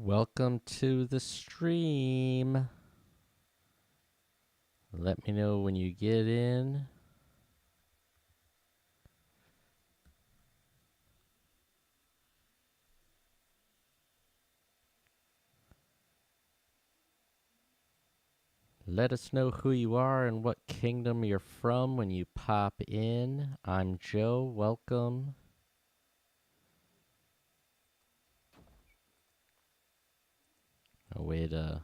Welcome to the stream. Let me know when you get in. Let us know who you are and what kingdom you're from when you pop in. I'm Joe. Welcome. I'll wait a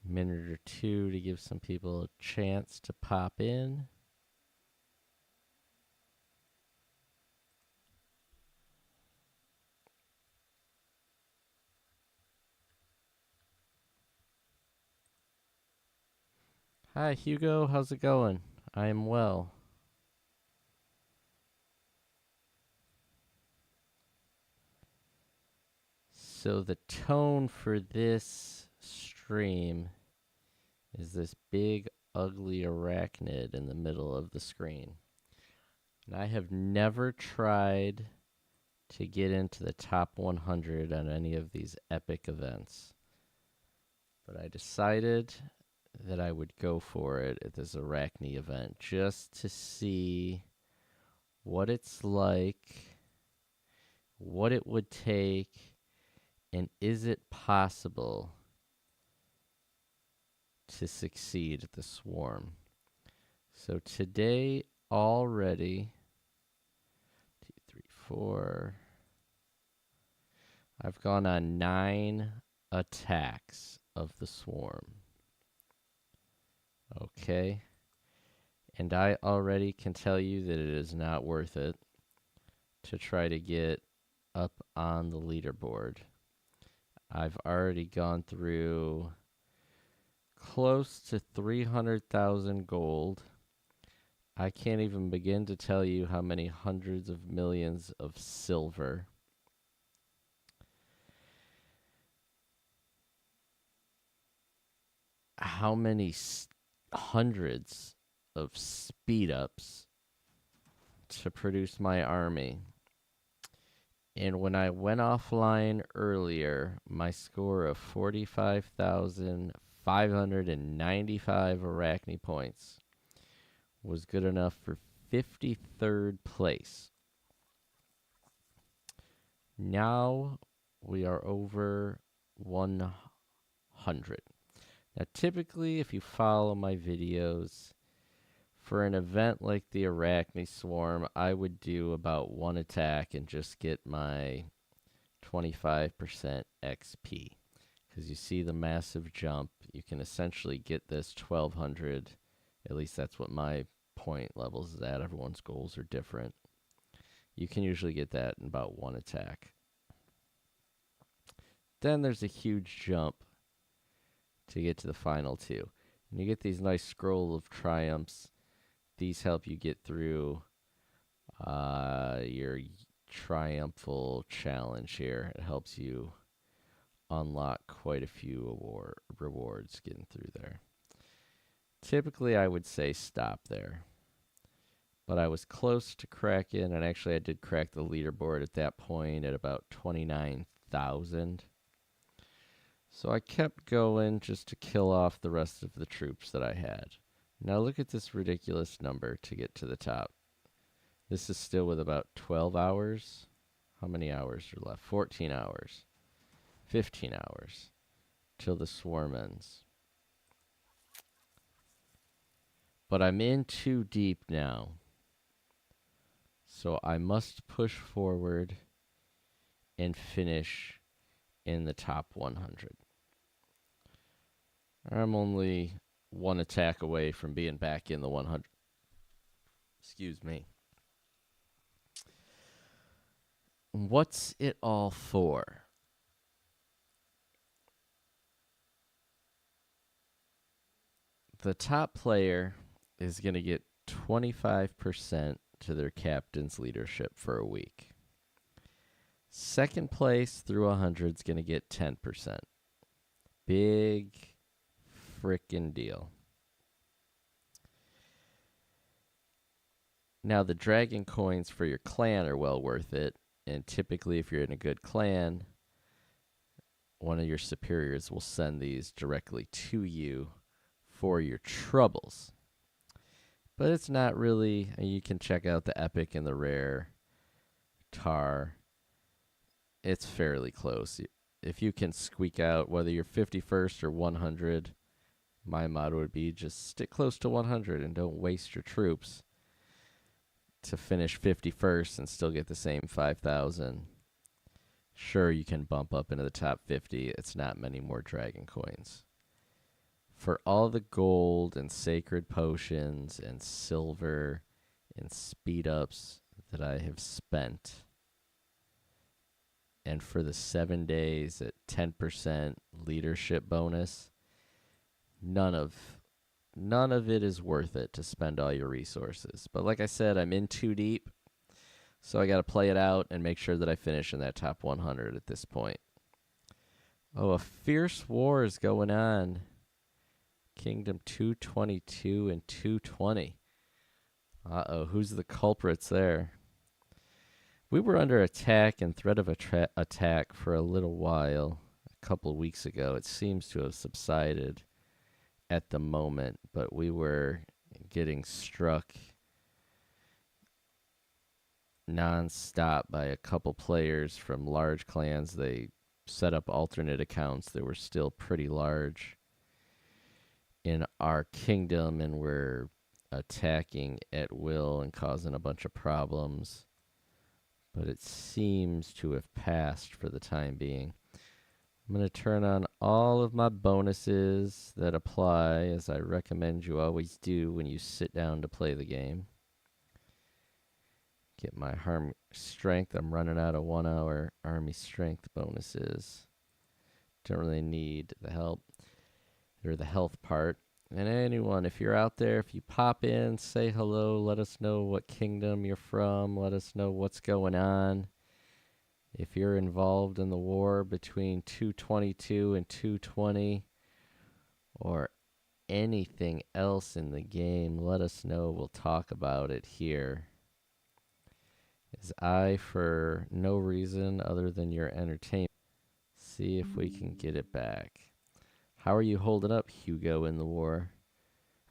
minute or two to give some people a chance to pop in. Hi, Hugo. How's it going? I am well. So the tone for this stream is this big, ugly arachnid in the middle of the screen. And I have never tried to get into the top 100 on any of these epic events. But I decided that I would go for it at this Arachne event just to see what it's like, what it would take, and is it possible to succeed at the swarm. So today already, 2, 3, 4, I've gone on 9 attacks of the swarm. Okay. And I already can tell you that it is not worth it to try to get up on the leaderboard. I've already gone through close to 300,000 gold. I can't even begin to tell you how many hundreds of millions of silver. How many hundreds of speed ups to produce my army. And when I went offline earlier, my score of 45,595 Arachne points was good enough for 53rd place. Now we are over 100. Now, typically, if you follow my videos, for an event like the Arachne Swarm, I would do about 1 attack and just get my 25% XP. Because you see the massive jump, you can essentially get this 1200. At least that's what my point levels is at. Everyone's goals are different. You can usually get that in about 1 attack. Then there's a huge jump to get to the final 2. And you get these nice scroll of triumphs. These help you get through your triumphal challenge here. It helps you unlock quite a few rewards getting through there. Typically, I would say stop there. But I was close to cracking, and actually I did crack the leaderboard at that point at about 29,000. So I kept going just to kill off the rest of the troops that I had. Now look at this ridiculous number to get to the top. This is still with about 12 hours. How many hours are left? 14 hours. 15 hours till the swarm ends. But I'm in too deep now. So I must push forward and finish in the top 100. I'm only 1 attack away from being back in the 100. Excuse me. What's it all for? The top player is going to get 25% to their captain's leadership for a week. Second place through 100 is going to get 10%. Big frickin' deal. Now, the dragon coins for your clan are well worth it. And typically, if you're in a good clan, one of your superiors will send these directly to you for your troubles. But it's not really. You can check out the epic and the rare tar. It's fairly close. If you can squeak out whether you're 51st or 100, my motto would be just stick close to 100 and don't waste your troops to finish 51st and still get the same 5,000. Sure, you can bump up into the top 50. It's not many more dragon coins. For all the gold and sacred potions and silver and speed ups that I have spent, and for the 7 days at 10% leadership bonus, none of it is worth it to spend all your resources. But like I said, I'm in too deep, so I got to play it out and make sure that I finish in that top 100 at this point. Oh, a fierce war is going on. Kingdom 222 and 220. Uh-oh, who's the culprits there? We were under attack and threat of attack for a little while. A couple of weeks ago. It seems to have subsided at the moment, but we were getting struck non-stop by a couple players from large clans. They set up alternate accounts that were still pretty large in our kingdom and were attacking at will and causing a bunch of problems. But it seems to have passed for the time being. I'm going to turn on all of my bonuses that apply, as I recommend you always do when you sit down to play the game. Get my strength. I'm running out of 1 hour army strength bonuses. Don't really need the help or the health part. And anyone, if you're out there, if you pop in, say hello, let us know what kingdom you're from, let us know what's going on. If you're involved in the war between 222 and 220 or anything else in the game, let us know. We'll talk about it here. As I, for no reason other than your entertainment, see if we can get it back. How are you holding up, Hugo, in the war?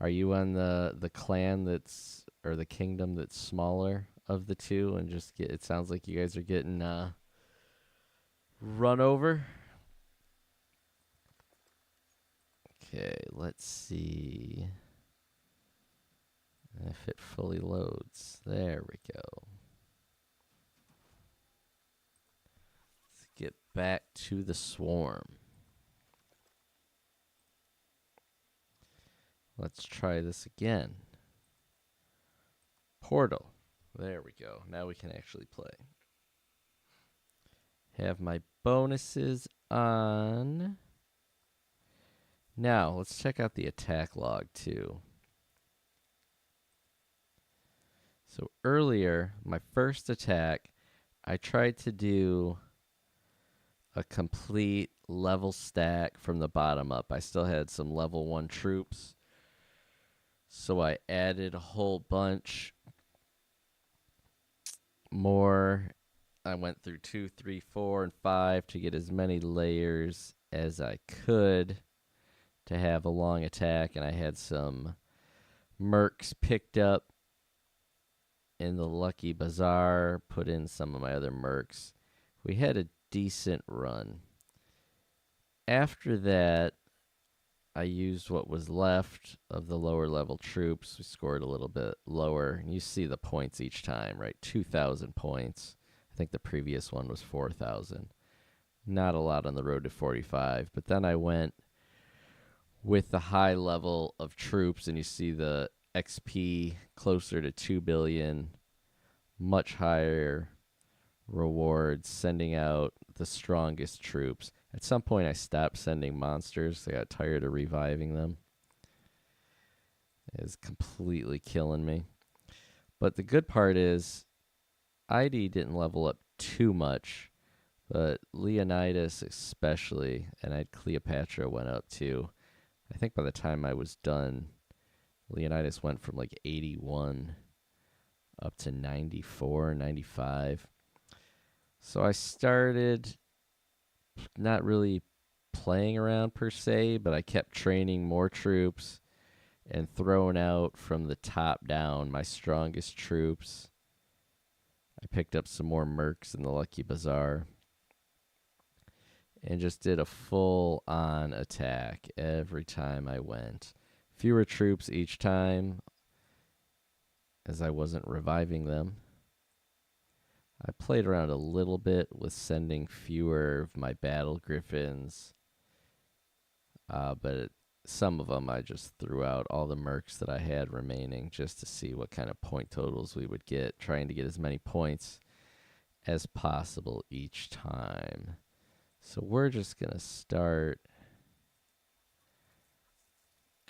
Are you on the clan that's, or the kingdom that's smaller of the two, and just it sounds like you guys are getting run over? Okay, let's see if it fully loads. There we go. Let's get back to the swarm. Let's try this again. Portal. There we go. Now we can actually play. Have my bonuses on. Now, let's check out the attack log too. So earlier, my first attack, I tried to do a complete level stack from the bottom up. I still had some level 1 troops. So I added a whole bunch more. I went through 2, 3, 4, and 5 to get as many layers as I could to have a long attack. And I had some mercs picked up in the Lucky Bazaar, put in some of my other mercs. We had a decent run. After that, I used what was left of the lower level troops. We scored a little bit lower. And you see the points each time, right? 2,000 points. I think the previous one was 4,000. Not a lot on the road to 45. But then I went with the high level of troops, and you see the XP closer to 2 billion. Much higher rewards, sending out the strongest troops. At some point, I stopped sending monsters. I got tired of reviving them. It's completely killing me. But the good part is, ID didn't level up too much, but Leonidas especially, and Cleopatra went up too. I think by the time I was done, Leonidas went from like 81 up to 94, 95. So I started not really playing around per se, but I kept training more troops and throwing out from the top down my strongest troops. I picked up some more mercs in the Lucky Bazaar and just did a full-on attack every time I went. Fewer troops each time, as I wasn't reviving them. I played around a little bit with sending fewer of my battle griffins, but some of them I just threw out all the mercs that I had remaining just to see what kind of point totals we would get, trying to get as many points as possible each time. So we're just going to start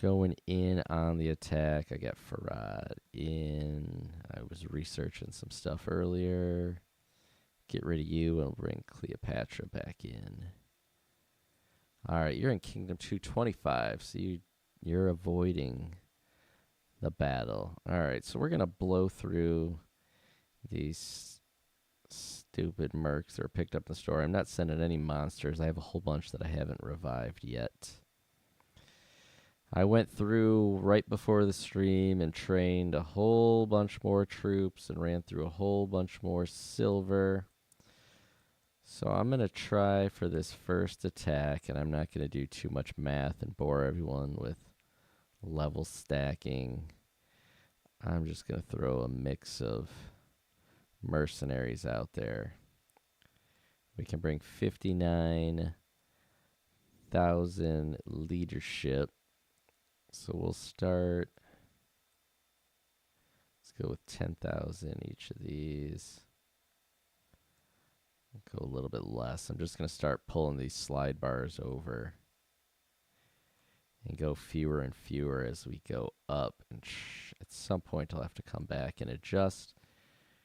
going in on the attack. I got Farad in. I was researching some stuff earlier. Get rid of you and bring Cleopatra back in. All right, you're in Kingdom 225, so you're avoiding the battle. All right, so we're going to blow through these stupid mercs that are picked up in the store. I'm not sending any monsters. I have a whole bunch that I haven't revived yet. I went through right before the stream and trained a whole bunch more troops and ran through a whole bunch more silver. So I'm going to try for this first attack, and I'm not going to do too much math and bore everyone with level stacking. I'm just going to throw a mix of mercenaries out there. We can bring 59,000 leadership. So we'll start. Let's go with 10,000 each of these. Go a little bit less. I'm just going to start pulling these slide bars over and go fewer and fewer as we go up. And at some point, I'll have to come back and adjust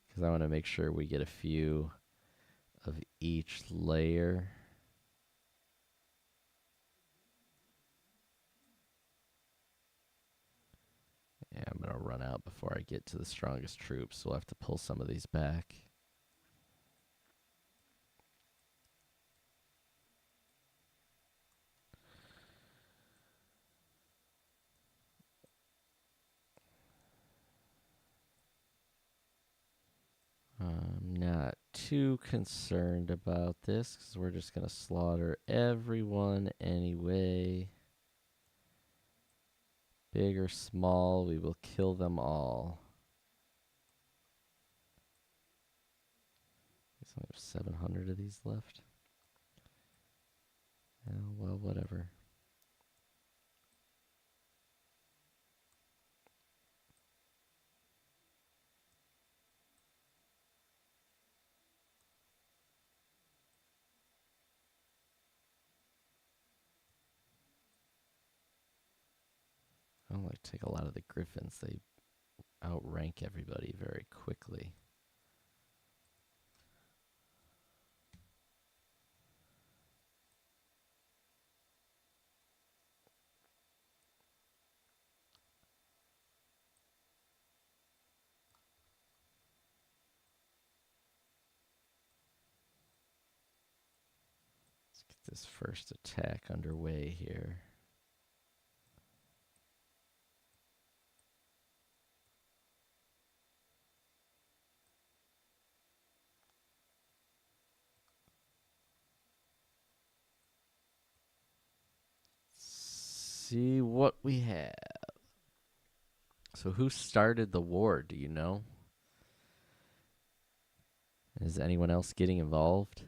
because I want to make sure we get a few of each layer. Yeah, I'm going to run out before I get to the strongest troops, so we'll have to pull some of these back. I'm not too concerned about this because we're just going to slaughter everyone anyway. Big or small, we will kill them all. Guess I have 700 of these left. Oh, well, whatever. I don't like to take a lot of the griffins. They outrank everybody very quickly. Let's get this first attack underway here. See what we have. So who started the war, do you know? Is anyone else getting involved?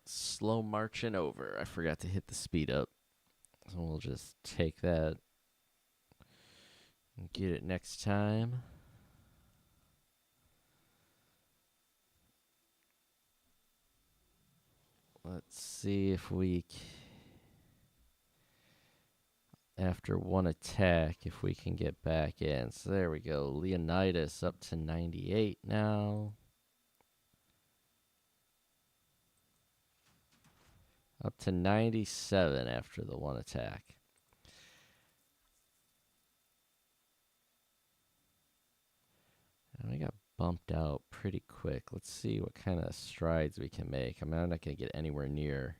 Slow marching over. I forgot to hit the speed up. So we'll just take that and get it next time. Let's see if we, after one attack, if we can get back in. So there we go. Leonidas up to 98 now. Up to 97 after the one attack. And we got bumped out pretty quick. Let's see what kind of strides we can make. I mean, I'm not going to get anywhere near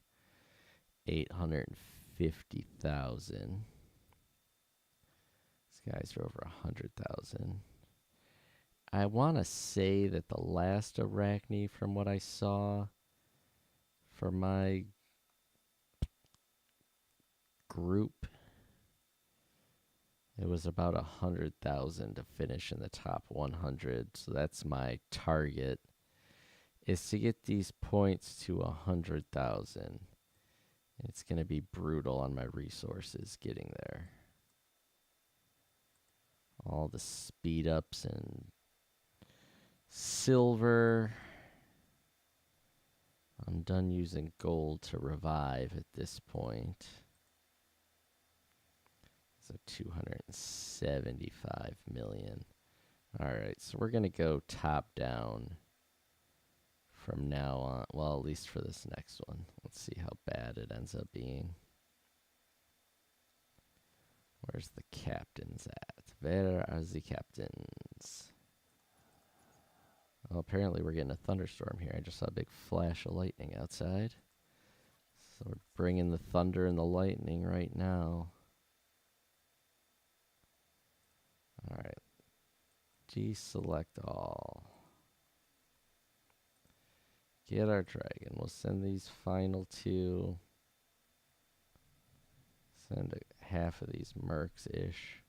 850,000. These guys are over 100,000. I want to say that the last Arachne, from what I saw for my group, it was about 100,000 to finish in the top 100. So that's my target, is to get these points to 100,000. It's going to be brutal on my resources getting there. All the speed ups and silver. I'm done using gold to revive at this point. So 275 million. All right, so we're going to go top down from now on. Well, at least for this next one. Let's see how bad it ends up being. Where's the captains at? Where are the captains? Well, apparently we're getting a thunderstorm here. I just saw a big flash of lightning outside. So we're bringing the thunder and the lightning right now. All right. Deselect all. Get our dragon. We'll send these final two. Send half of these mercs-ish.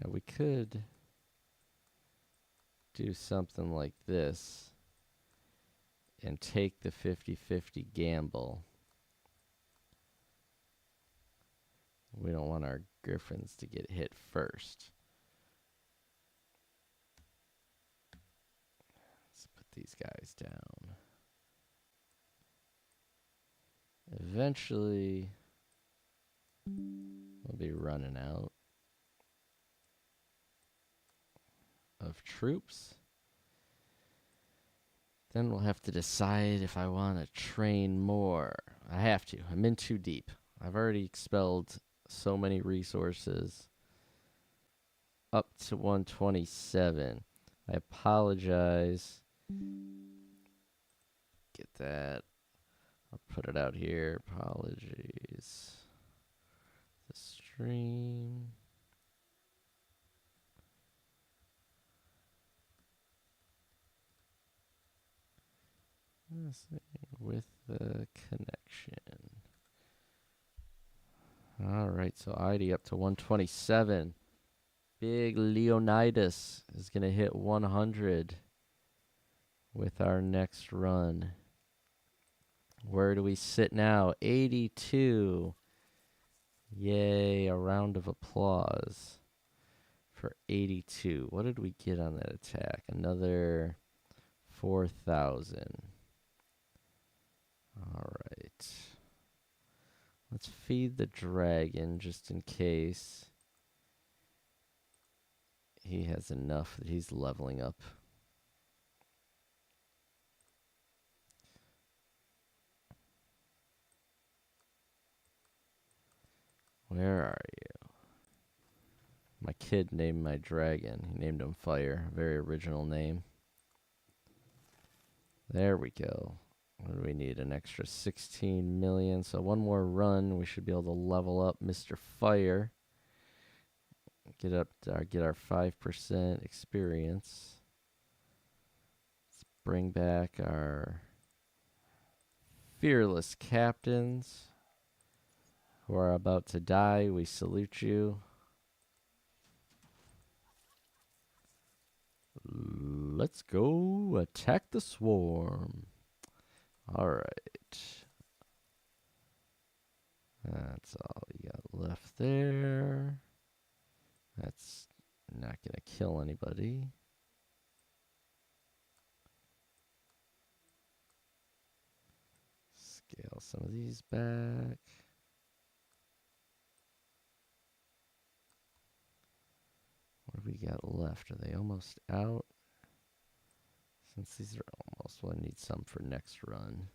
Now we could do something like this and take the 50-50 gamble. We don't want our griffins to get hit first. Let's put these guys down. Eventually, we'll be running out of troops. Then we'll have to decide if I want to train more. I have to. I'm in too deep. I've already expelled so many resources. Up to 127. I apologize. Get that. I'll put it out here. Apologies. The stream. With the connection. All right, so ID up to 127. Big Leonidas is going to hit 100 with our next run. Where do we sit now? 82. Yay, a round of applause for 82. What did we get on that attack? Another 4,000. All right. Let's feed the dragon just in case he has enough that he's leveling up. Where are you? My kid named my dragon. He named him Fire. Very original name. There we go. What do we need? An extra 16 million. So one more run, we should be able to level up Mr. Fire. Get our 5% experience. Let's bring back our fearless captains who are about to die. We salute you. Let's go attack the swarm. All right. That's all you got left there. That's not going to kill anybody. Scale some of these back. What do we got left? Are they almost out? Since these are almost, we'll need some for next run.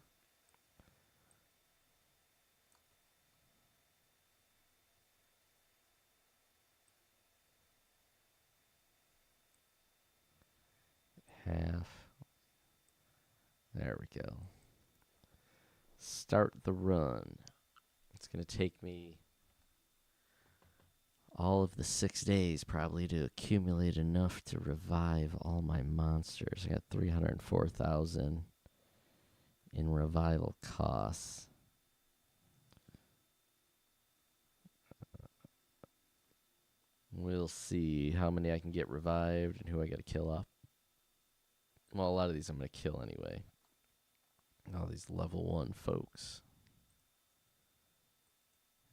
half. There we go. Start the run. It's going to take me all of the 6 days probably to accumulate enough to revive all my monsters. I got 304,000 in revival costs. We'll see how many I can get revived and who I got to kill off. Well, a lot of these I'm going to kill anyway. All these level 1 folks.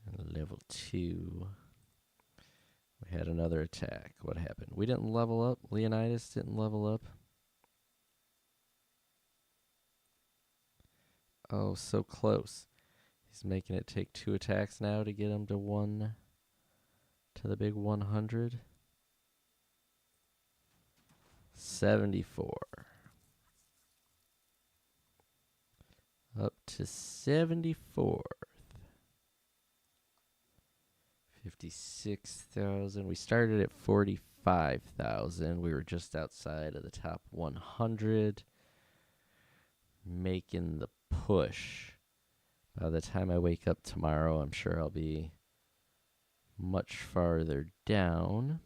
And level 2. We had another attack. What happened? We didn't level up. Leonidas didn't level up. Oh, so close. He's making it take 2 attacks now to get him to the big 100. 74. Up to 74. 56,000. We started at 45,000. We were just outside of the top 100. Making the push. By the time I wake up tomorrow, I'm sure I'll be much farther down.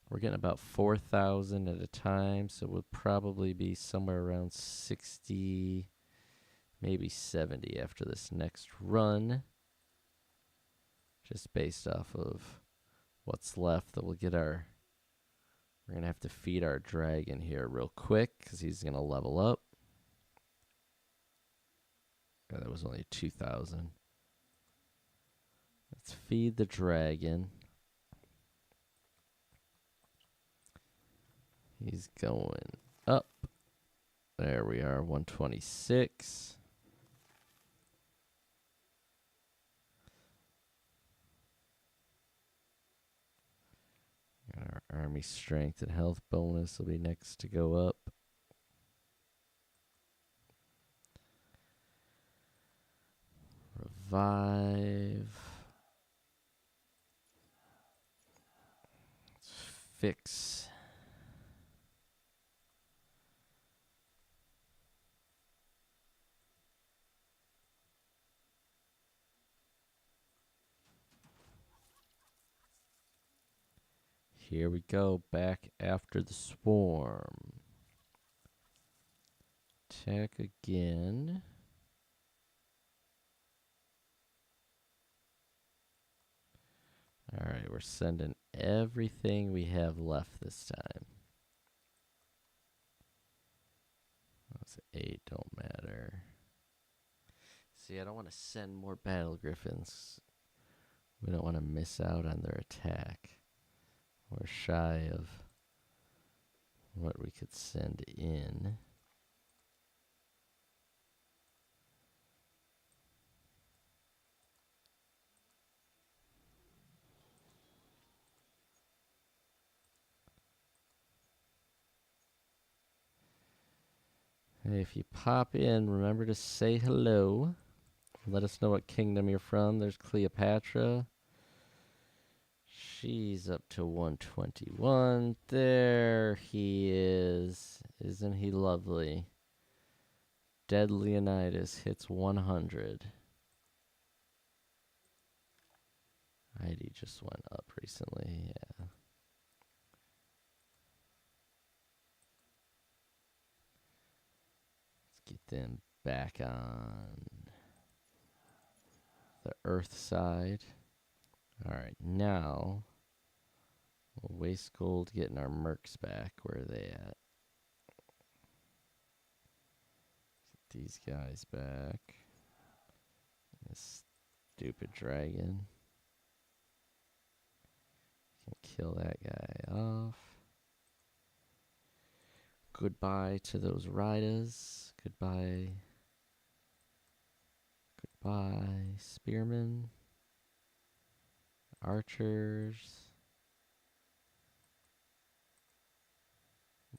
We're getting about 4,000 at a time, so we'll probably be somewhere around 60, maybe 70 after this next run. Just based off of what's left that we'll get our... We're going to have to feed our dragon here real quick because he's going to level up. Oh, that was only 2,000. Let's feed the dragon. He's going up. There we are, 126. And our army strength and health bonus will be next to go up. Revive. Let's fix. Here we go, back after the swarm. Attack again. Alright, we're sending everything we have left this time. That's 8, don't matter. See, I don't want to send more battle griffins. We don't want to miss out on their attack. We're shy of what we could send in. Hey, if you pop in, remember to say hello. Let us know what kingdom you're from. There's Cleopatra. She's up to 121. There he is. Isn't he lovely? Dead Leonidas hits 100. ID just went up recently, yeah. Let's get them back on the Earth side. Alright, now we'll waste gold getting our mercs back. Where are they at? Get these guys back. This stupid dragon. Can kill that guy off. Goodbye to those riders. Goodbye. Goodbye, spearmen. Archers.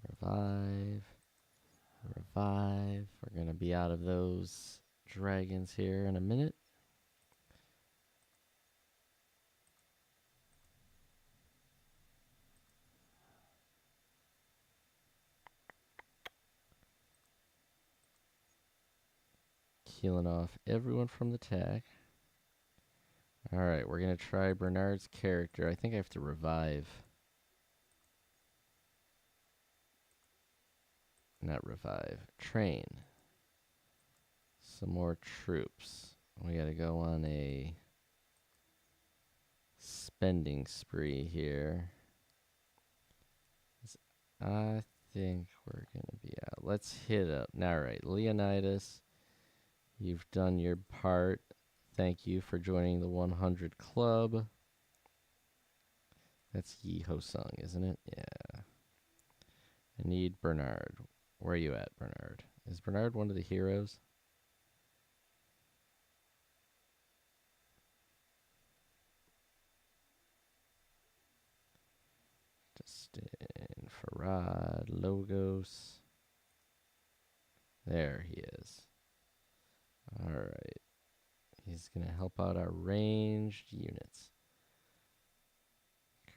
Revive. Revive. We're going to be out of those dragons here in a minute. Healing off everyone from the attack. Alright, we're going to try Bernard's character. I think I have to revive. Not revive. Train. Some more troops. We got to go on a spending spree here. I think we're going to be out. Let's hit up. Alright, Leonidas, you've done your part. Thank you for joining the 100 Club. That's Yi Ho Sung, isn't it? Yeah. I need Bernard. Where are you at, Bernard? Is Bernard one of the heroes? Justin, Farad, Logos. There he is. Alright. He's going to help out our ranged units.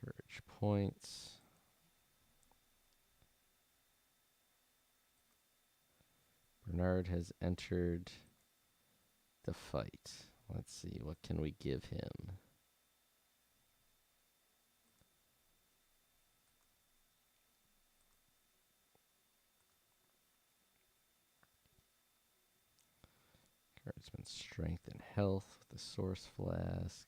Courage points. Bernard has entered the fight. Let's see, what can we give him? Guardsman strength and health with the source flask.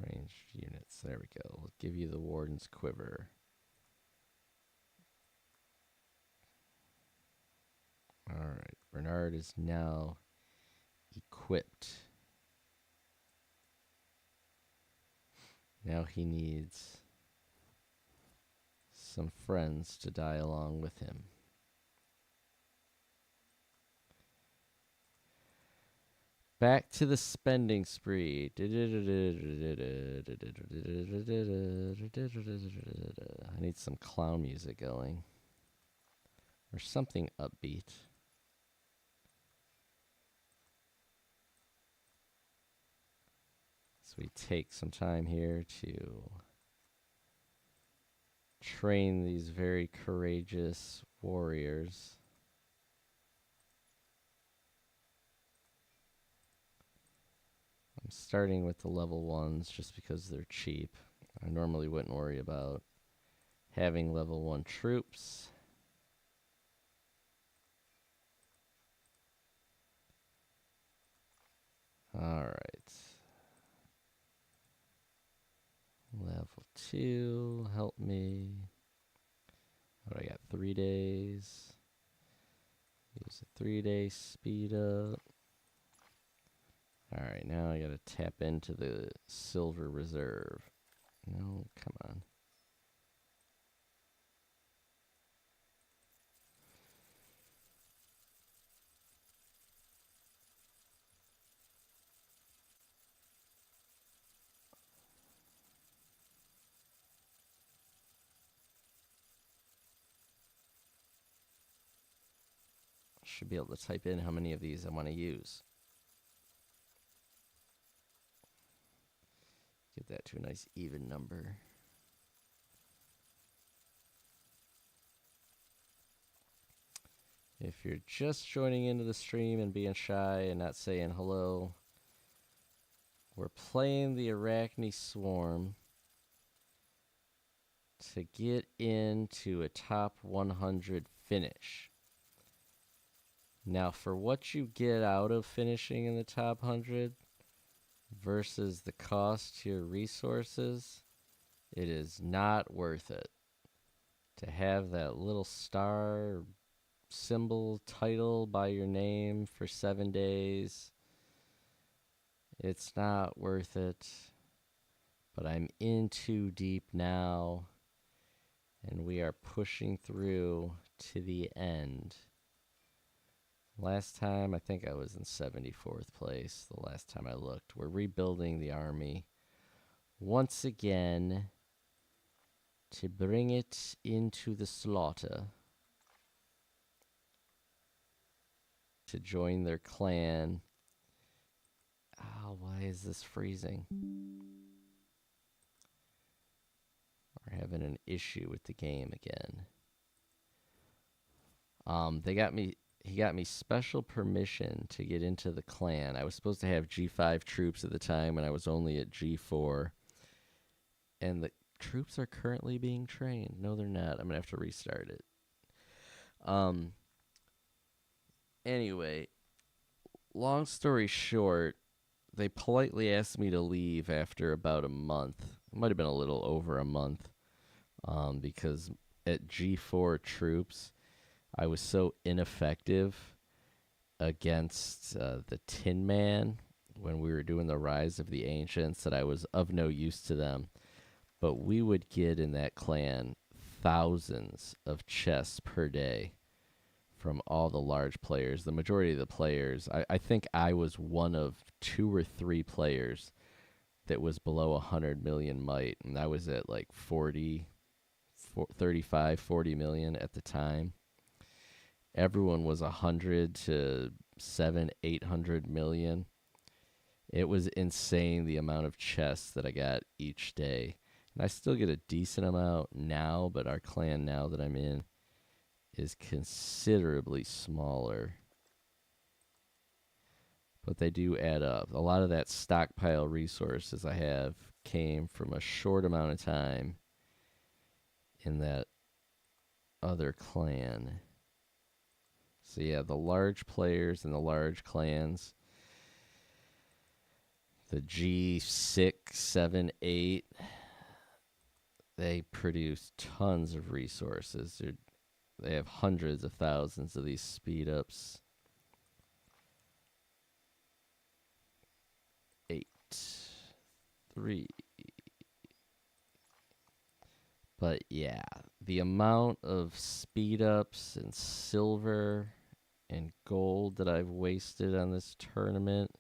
Ranged units. There we go. We'll give you the Warden's Quiver. Alright. Bernard is now equipped. Now he needs some friends to die along with him. Back to the spending spree. I need some clown music going. Or something upbeat. So we take some time here to train these very courageous warriors. I'm starting with the level 1s just because they're cheap. I normally wouldn't worry about having level 1 troops. Alright. Level 2, help me. What do I got? 3 days. Use a 3-day speed up. Alright, now I gotta tap into the silver reserve. No, come on. Should be able to type in how many of these I want to use. Get that to a nice even number. If you're just joining into the stream and being shy and not saying hello, we're playing the Arachne Swarm to get into a top 100 finish. Now, for what you get out of finishing in the top 100 versus the cost to your resources, it is not worth it. To have that little star symbol title by your name for 7 days, it's not worth it. But I'm in too deep now, and we are pushing through to the end. Last time, I think I was in 74th place, the last time I looked. We're rebuilding the army once again to bring it into the slaughter. to join their clan. Oh, why is this freezing? We're having an issue with the game again. They got me. He got me special permission to get into the clan. I was supposed to have G5 troops at the time, and I was only at G4. And the troops are currently being trained. No, they're not. I'm gonna have to restart it. Anyway, long story short, they politely asked me to leave after about a month. It might have been a little over a month, because at G4 troops, I was so ineffective against the Tin Man when we were doing the Rise of the Ancients that I was of no use to them. But we would get in that clan thousands of chests per day from all the large players. The majority of the players, I think I was one of 2 or 3 players that was below 100 million might, and I was at like 35, 40 million at the time. Everyone was 100 to 800 million. It was insane the amount of chests that I got each day. And I still get a decent amount now, but our clan now that I'm in is considerably smaller. But they do add up. A lot of that stockpile resources I have came from a short amount of time in that other clan. So yeah, the large players and the large clans, the G6, 7, 8, they produce tons of resources. They have hundreds of thousands of these speed ups. 8, 3. But yeah, the amount of speed ups and silver and gold that I've wasted on this tournament,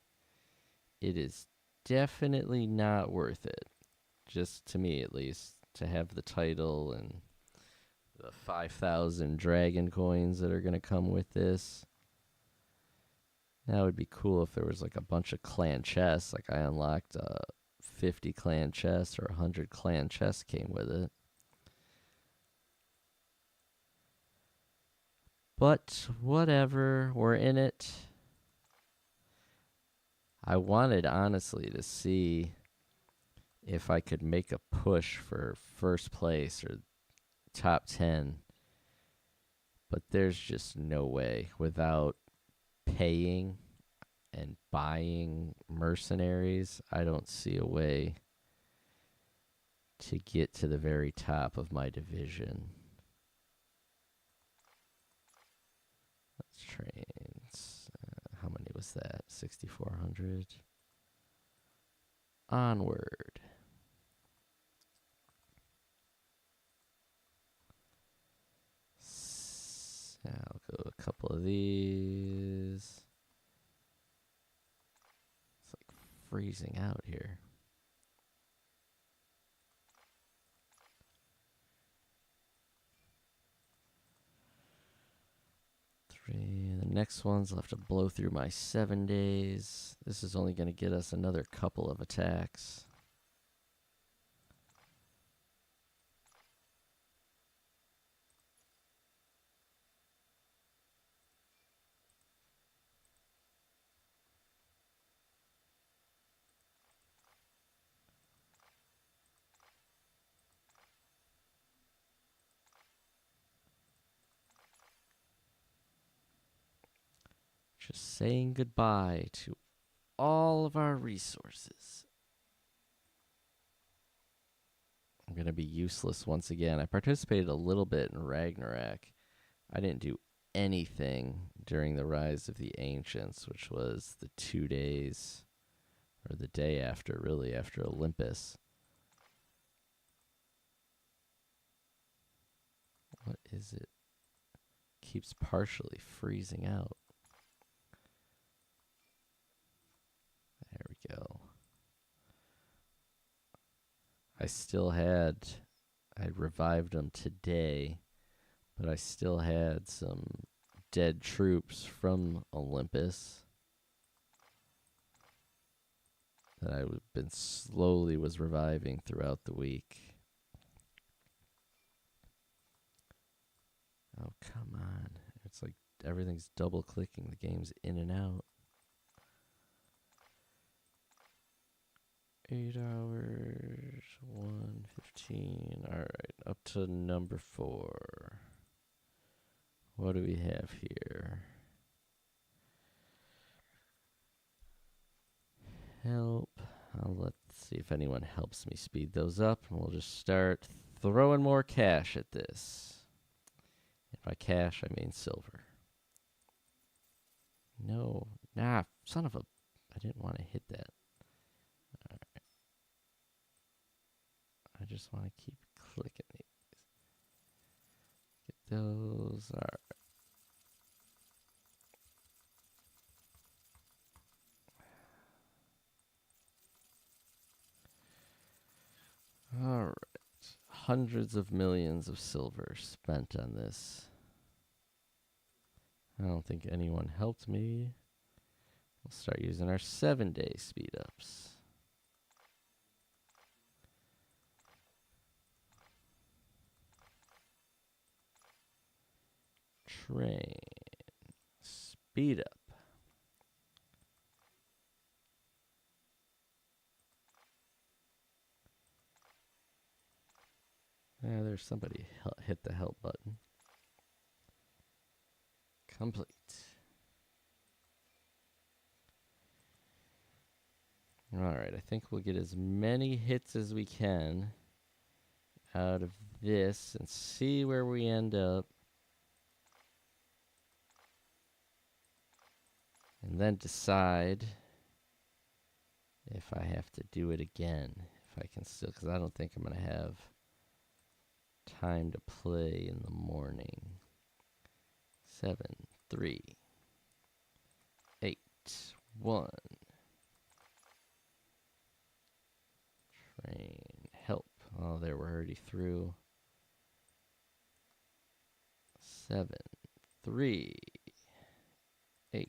it is definitely not worth it. Just to me, at least, to have the title and the 5,000 dragon coins that are going to come with this. That would be cool if there was like a bunch of clan chests. Like I unlocked 50 clan chests or 100 clan chests came with it. But whatever, we're in it. I wanted, honestly, to see if I could make a push for first place or top 10. But there's just no way without paying and buying mercenaries. I don't see a way to get to the very top of my division. Let's trains. How many was that? 6,400. Onward. I'll go a couple of these. It's like freezing out here. The next ones, I'll have to blow through my 7 days. This is only going to get us another couple of attacks. Just saying goodbye to all of our resources. I'm going to be useless once again. I participated a little bit in Ragnarok. I didn't do anything during the Rise of the Ancients, which was the 2 days, or the day after, really, after Olympus. What is it? Keeps partially freezing out. There we go. I revived them today, but I still had some dead troops from Olympus that I been slowly was reviving throughout the week. Oh, come on. It's like everything's double clicking. The game's in and out. 8 hours, 1:15. All right, up to number 4. What do we have here? Help. Let's see if anyone helps me speed those up, and we'll just start throwing more cash at this. And by cash, I mean silver. No. Nah, son of a... I didn't want to hit that. All right. I just want to keep clicking these. Get those. All right. All right. Hundreds of millions of silver spent on this. I don't think anyone helped me. We'll start using our 7-day speed ups. Train. Speed up. Yeah, there's somebody hit the help button. Complete. Alright, I think we'll get as many hits as we can out of this and see where we end up. And then decide if I have to do it again. If I can still, because I don't think I'm going to have time to play in the morning. 7, 3, 8, 1. Train. Help. Oh, there, we're already through. 7, 3, 8.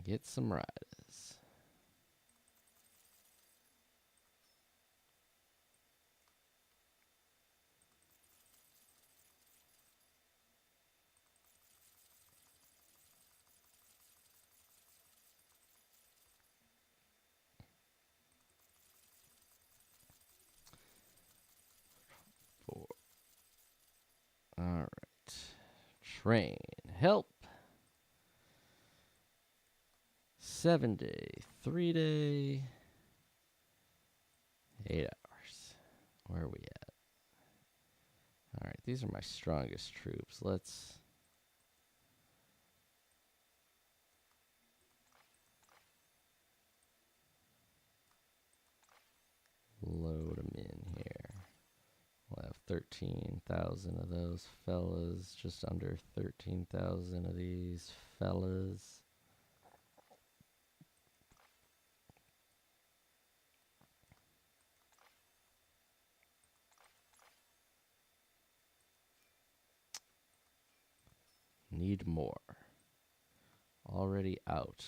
Get some riders. All right. Train. Help. 7-day, 3-day, 8 hours. Where are we at? All right, these are my strongest troops. Let's load them in here. We'll have 13,000 of those fellas, just under 13,000 of these fellas. Need more. Already out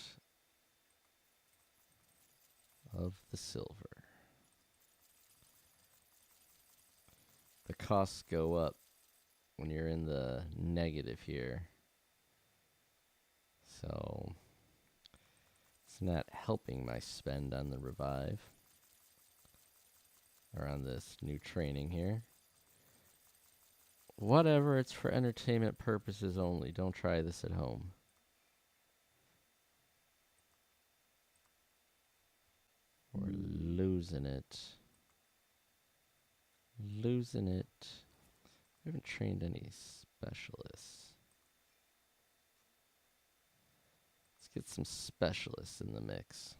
of the silver. The costs go up when you're in the negative here. So it's not helping my spend on the revive. Or on this new training here. Whatever, it's for entertainment purposes only. Don't try this at home. We're losing it. Losing it. We haven't trained any specialists. Let's get some specialists in the mix.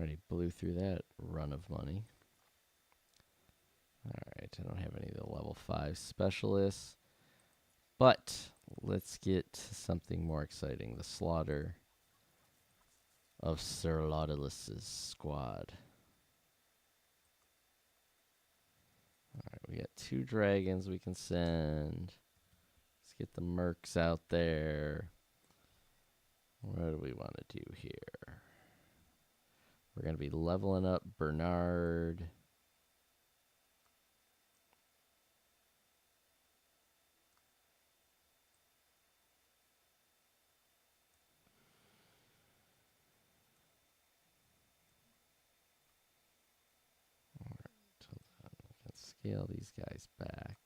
Already blew through that run of money. Alright, I don't have any of the level 5 specialists. But let's get to something more exciting. The slaughter of Sir Laudalus's squad. Alright, we got 2 dragons we can send. Let's get the mercs out there. What do we want to do here? We're going to be leveling up Bernard. Let's scale these guys back.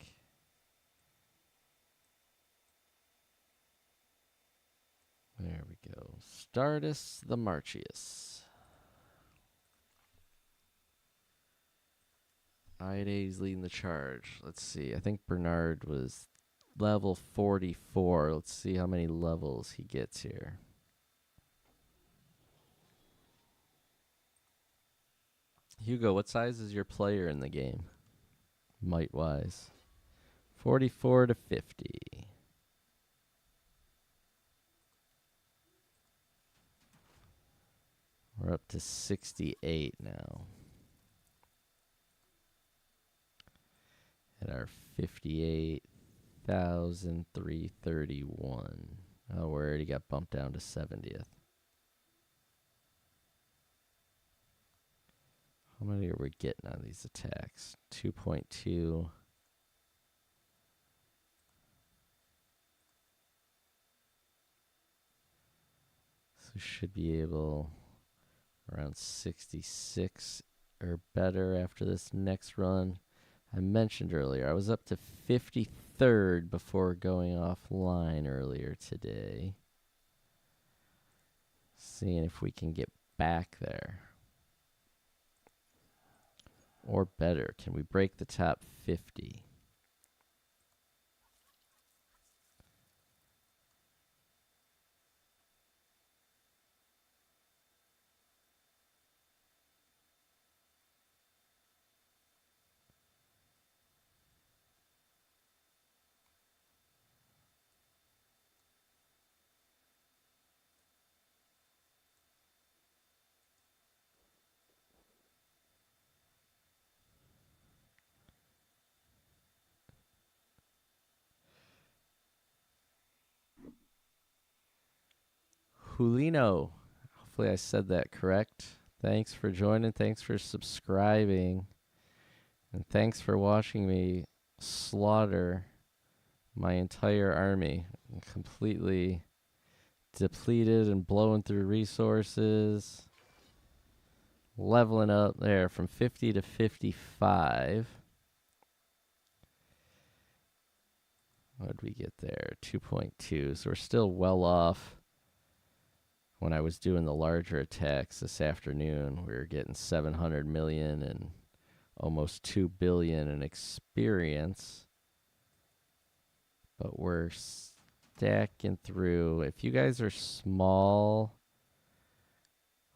There we go. Stardust the Marchius. Ida's leading the charge. Let's see. I think Bernard was level 44. Let's see how many levels he gets here. Hugo, what size is your player in the game? Might-wise. 44 to 50. We're up to 68 now. At our 58,331. Oh, we already got bumped down to 70th. How many are we getting on these attacks? 2.2. So we should be able around 66 or better after this next run. I mentioned earlier, I was up to 53rd before going offline earlier today. Seeing if we can get back there. Or better, can we break the top 50? Julino. Hopefully I said that correct. Thanks for joining. Thanks for subscribing. And thanks for watching me slaughter my entire army. I'm completely depleted and blowing through resources. Leveling up there from 50 to 55. What did we get there? 2.2. So we're still well off. When I was doing the larger attacks this afternoon, we were getting 700 million and almost 2 billion in experience. But we're stacking through. If you guys are small,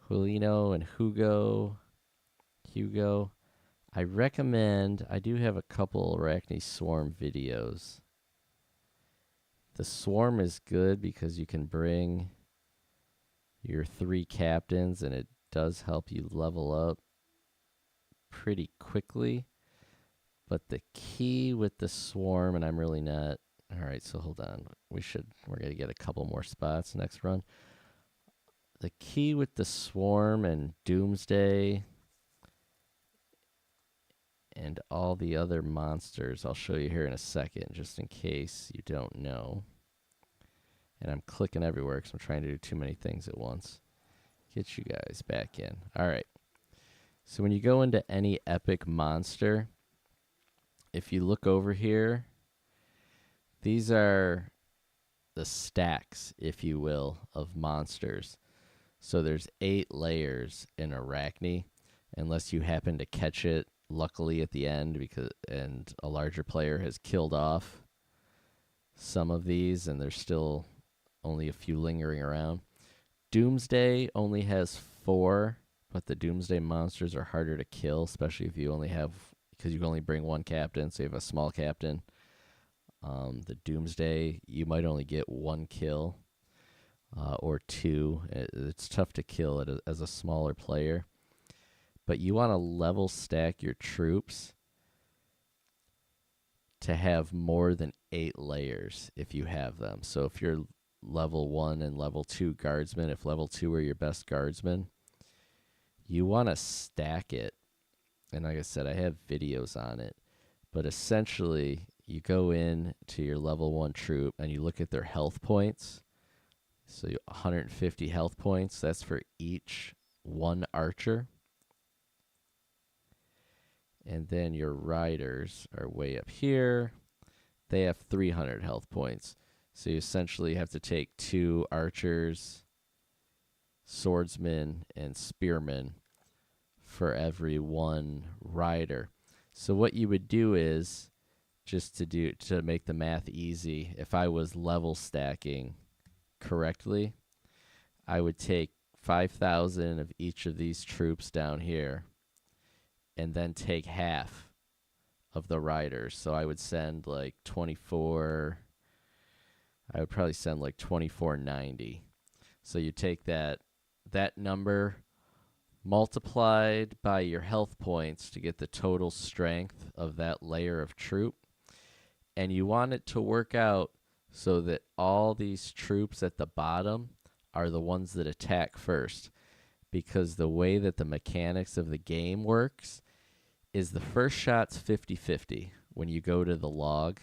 Julino and Hugo, I recommend, I do have a couple Arachne Swarm videos. The Swarm is good because you can bring your 3 captains, and it does help you level up pretty quickly. But the key with the Swarm, and I'm really not... Alright, so hold on. We're going to get a couple more spots next run. The key with the Swarm and Doomsday and all the other monsters, I'll show you here in a second, just in case you don't know. And I'm clicking everywhere because I'm trying to do too many things at once. Get you guys back in. All right. So when you go into any epic monster, if you look over here, these are the stacks, if you will, of monsters. So there's 8 layers in Arachne, unless you happen to catch it luckily at the end and a larger player has killed off some of these and there's still only a few lingering around. Doomsday only has 4 but the Doomsday monsters are harder to kill, especially if you only have, because you can only bring one captain, so you have a small captain. The Doomsday, you might only get one kill or two. It's tough to kill it as a smaller player. But you want to level stack your troops to have more than 8 layers if you have them. So if you're level 1 and level 2 guardsmen, if level 2 are your best guardsmen, you want to stack it. And like I said, I have videos on it. But essentially, you go in to your level 1 troop and you look at their health points. So 150 health points, that's for each one archer. And then your riders are way up here. They have 300 health points. So you essentially have to take 2 archers, swordsmen, and spearmen for every 1 rider. So what you would do is, just to make the math easy, if I was level stacking correctly, I would take 5,000 of each of these troops down here and then take half of the riders. So I would send like 24, I would probably send like 2490. So you take that number multiplied by your health points to get the total strength of that layer of troop. And you want it to work out so that all these troops at the bottom are the ones that attack first. Because the way that the mechanics of the game works is the first shot's 50-50 when you go to the log.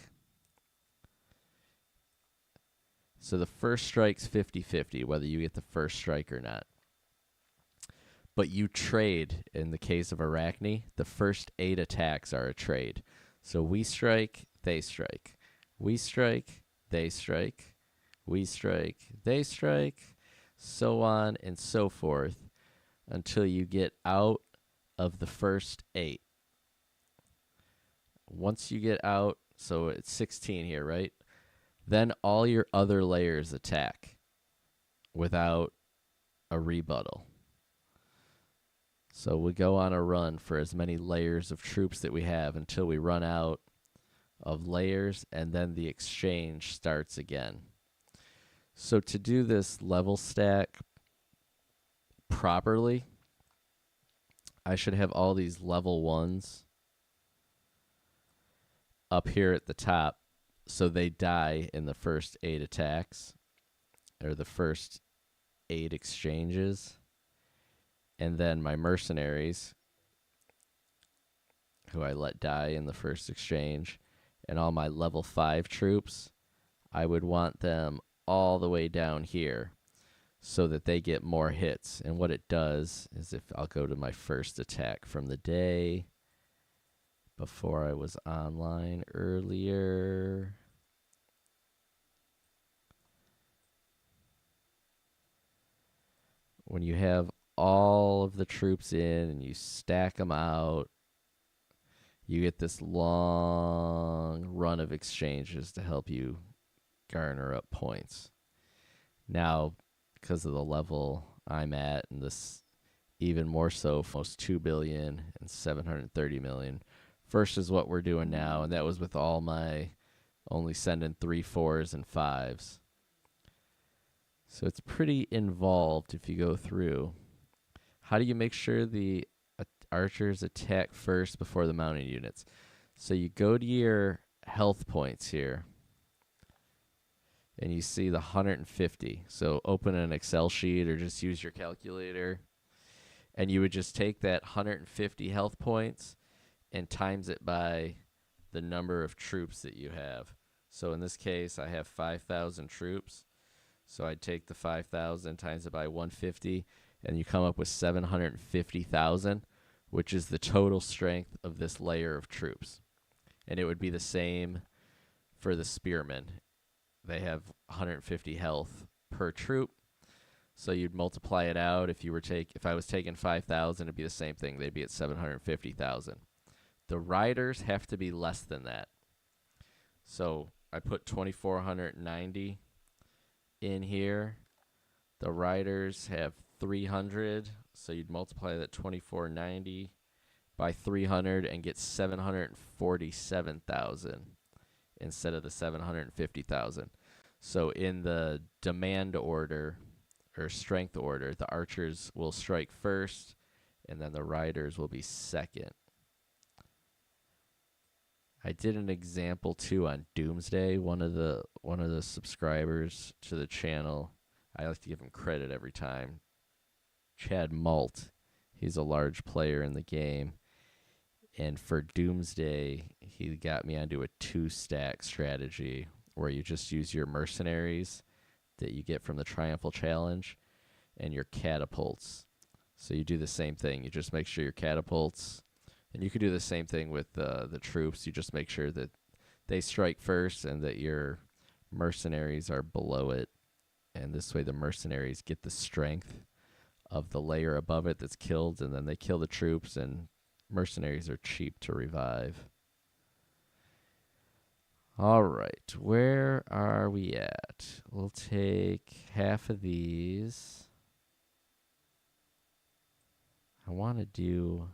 So the first strike's 50-50, whether you get the first strike or not. But you trade, in the case of Arachne, the first 8 attacks are a trade. So we strike, they strike. We strike, they strike. We strike, they strike. So on and so forth until you get out of the first 8. Once you get out, so it's 16 here, right? Then all your other layers attack without a rebuttal. So we go on a run for as many layers of troops that we have until we run out of layers, and then the exchange starts again. So to do this level stack properly, I should have all these level 1s up here at the top, so they die in the first 8 attacks, or the first 8 exchanges. And then my mercenaries, who I let die in the first exchange, and all my level 5 troops, I would want them all the way down here so that they get more hits. And what it does is, if I'll go to my first attack from the day before I was online earlier. When you have all of the troops in and you stack them out, you get this long run of exchanges to help you garner up points. Now, because of the level I'm at, and this even more so, almost 2 billion and 730 million. First is what we're doing now, and that was with all my only sending 3 4s and 5s. So it's pretty involved if you go through. How do you make sure the archers attack first before the mounted units? So you go to your health points here, and you see the 150. So open an Excel sheet or just use your calculator, and you would just take that 150 health points and times it by the number of troops that you have. So in this case, I have 5,000 troops. So I'd take the 5,000 times it by 150, and you come up with 750,000, which is the total strength of this layer of troops. And it would be the same for the spearmen. They have 150 health per troop. So you'd multiply it out. If I was taking 5,000, it'd be the same thing. They'd be at 750,000. The riders have to be less than that. So I put 2,490 in here. The riders have 300, So you'd multiply that 2490 by 300 and get 747,000 instead of the 750,000. So in the demand order or strength order, the archers will strike first and then the riders will be second. I did an example too on Doomsday. One of the subscribers to the channel, I like to give him credit every time. Chad Malt, he's a large player in the game, and for Doomsday, he got me onto a 2-stack strategy where you just use your mercenaries that you get from the Triumphal Challenge and your catapults. So you do the same thing. You just make sure your catapults, and you could do the same thing with the troops. You just make sure that they strike first and that your mercenaries are below it. And this way the mercenaries get the strength of the layer above it that's killed, and then they kill the troops, and mercenaries are cheap to revive. All right, where are we at? We'll take half of these. I want to do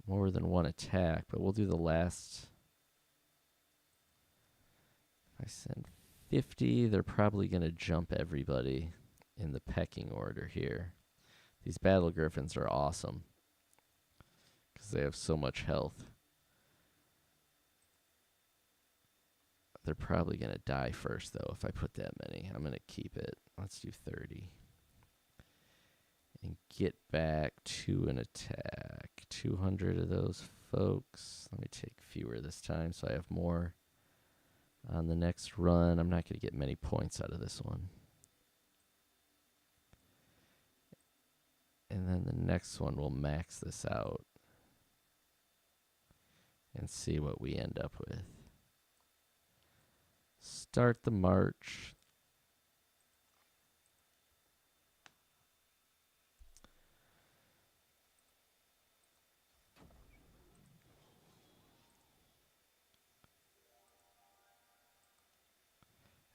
more than one attack, but we'll do the last. If I send 50, they're probably going to jump everybody in the pecking order here. These battle griffins are awesome because they have so much health. They're probably going to die first, though, if I put that many. I'm going to keep it. Let's do 30. And get back to an attack. 200 of those folks. Let me take fewer this time so I have more on the next run. I'm not going to get many points out of this one. And then the next one we'll max this out and see what we end up with. Start the march.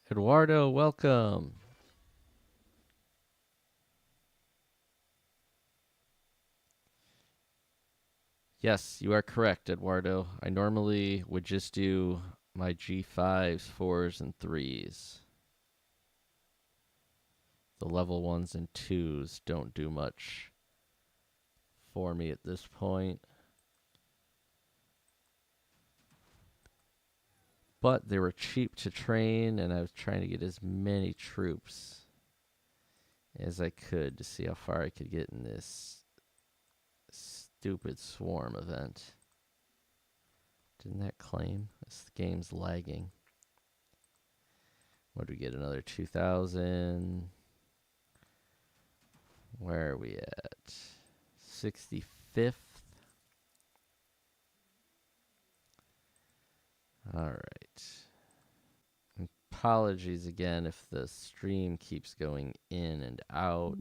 Eduardo, welcome. Yes, you are correct, Eduardo. I normally would just do my G5s, 4s, and 3s. The level 1s and 2s don't do much for me at this point. But they were cheap to train, and I was trying to get as many troops as I could to see how far I could get in this stupid swarm event. Didn't that claim? This game's lagging. What do we get? Another 2,000. Where are we at? 65th. All right. Apologies again if the stream keeps going in and out.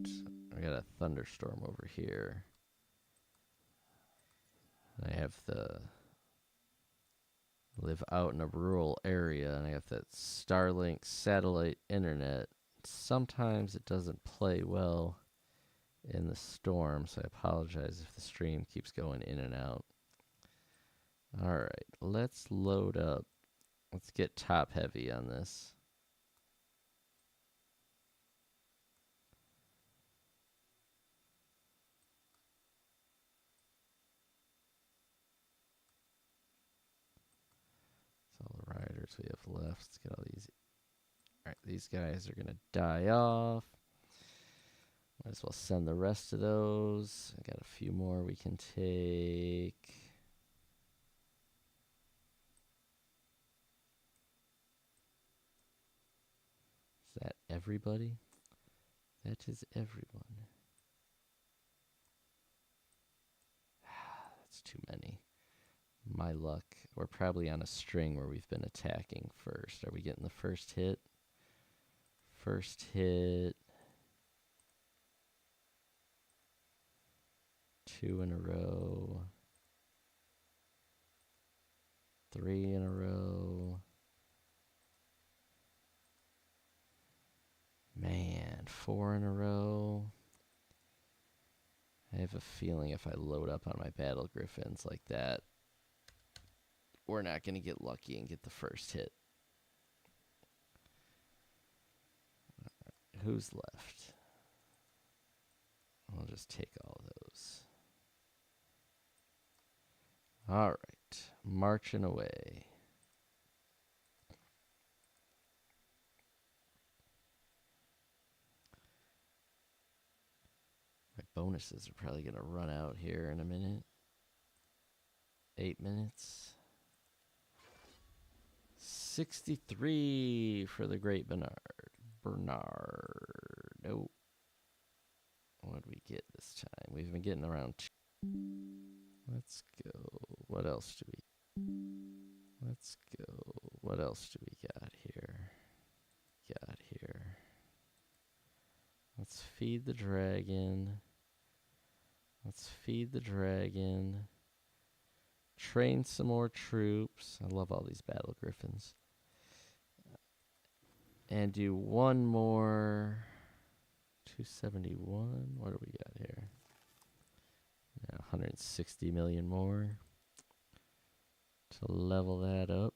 I got a thunderstorm over here. I have live out in a rural area, and I have that Starlink satellite internet. Sometimes it doesn't play well in the storm, so I apologize if the stream keeps going in and out. All right, let's load up. Let's get top heavy on this. That's all the riders we have left. Let's get all these. All right, these guys are going to die off. Might as well send the rest of those. I got a few more we can take. Is that everybody? That is everyone. That's too many. My luck. We're probably on a string where we've been attacking first. Are we getting the first hit? First hit. 2 in a row. 3 in a row. Man, 4 in a row. I have a feeling if I load up on my battle griffins like that, we're not going to get lucky and get the first hit. Who's left? I'll just take all those. All right, marching away. My bonuses are probably going to run out here in a minute. 8 minutes. 63 for the Great Bernard. Nope. What did we get this time? We've been getting around. Let's go. What else do we? Let's go. What else do we got here? Let's feed the dragon. Train some more troops. I love all these battle griffins. And do one more. 271. What do we got here? 160 million more to level that up.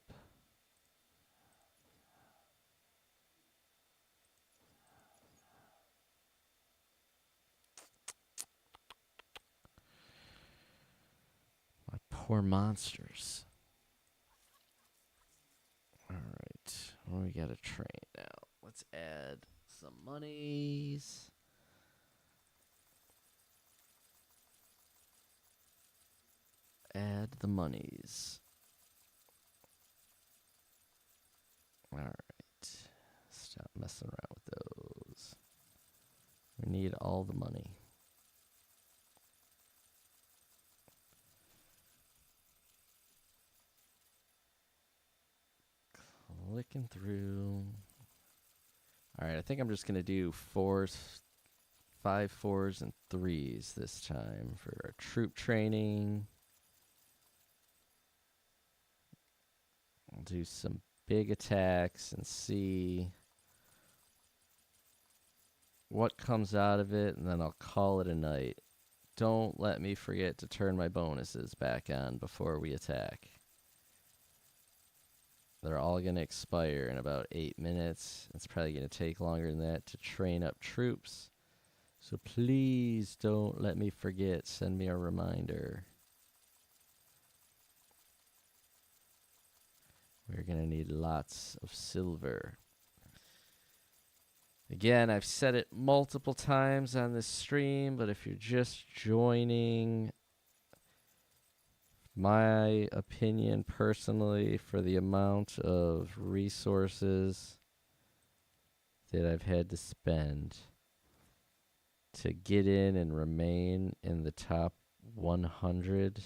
My poor monsters. All right. Well, we got to train now. Let's add some monies. Add the monies. All right. Stop messing around with those. We need all the money. Clicking through. All right, I think I'm just going to do 5 4s and 3s this time for our troop training. I'll do some big attacks and see what comes out of it, and then I'll call it a night. Don't let me forget to turn my bonuses back on before we attack. They're all going to expire in about 8 minutes. It's probably going to take longer than that to train up troops. So please don't let me forget. Send me a reminder. We're going to need lots of silver. Again, I've said it multiple times on this stream, but if you're just joining, my opinion personally, for the amount of resources that I've had to spend to get in and remain in the top 100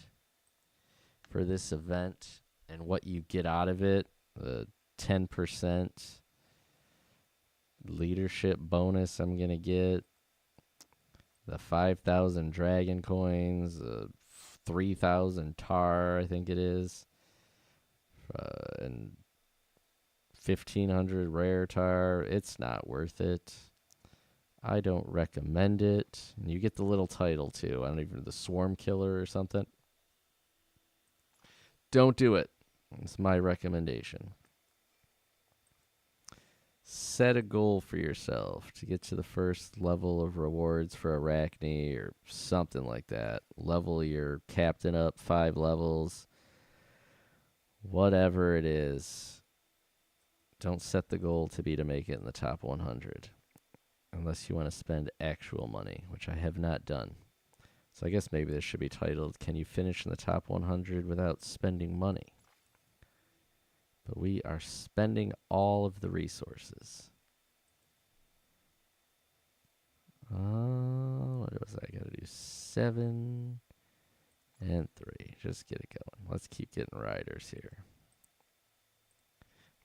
for this event, and what you get out of it, the 10% leadership bonus I'm going to get, the 5,000 dragon coins, the 3,000 tar, I think it is, and 1,500 rare tar. It's not worth it. I don't recommend it. And you get the little title too. I don't even know, the Swarm Killer or something. Don't do it. It's my recommendation. Set a goal for yourself to get to the first level of rewards for Arachne or something like that. Level your captain up 5 levels. Whatever it is. Don't set the goal to be to make it in the top 100. Unless you want to spend actual money, which I have not done. So I guess maybe this should be titled, Can You Finish in the Top 100 Without Spending Money? But we are spending all of the resources. What was I got to do? 7 and 3. Just get it going. Let's keep getting riders here.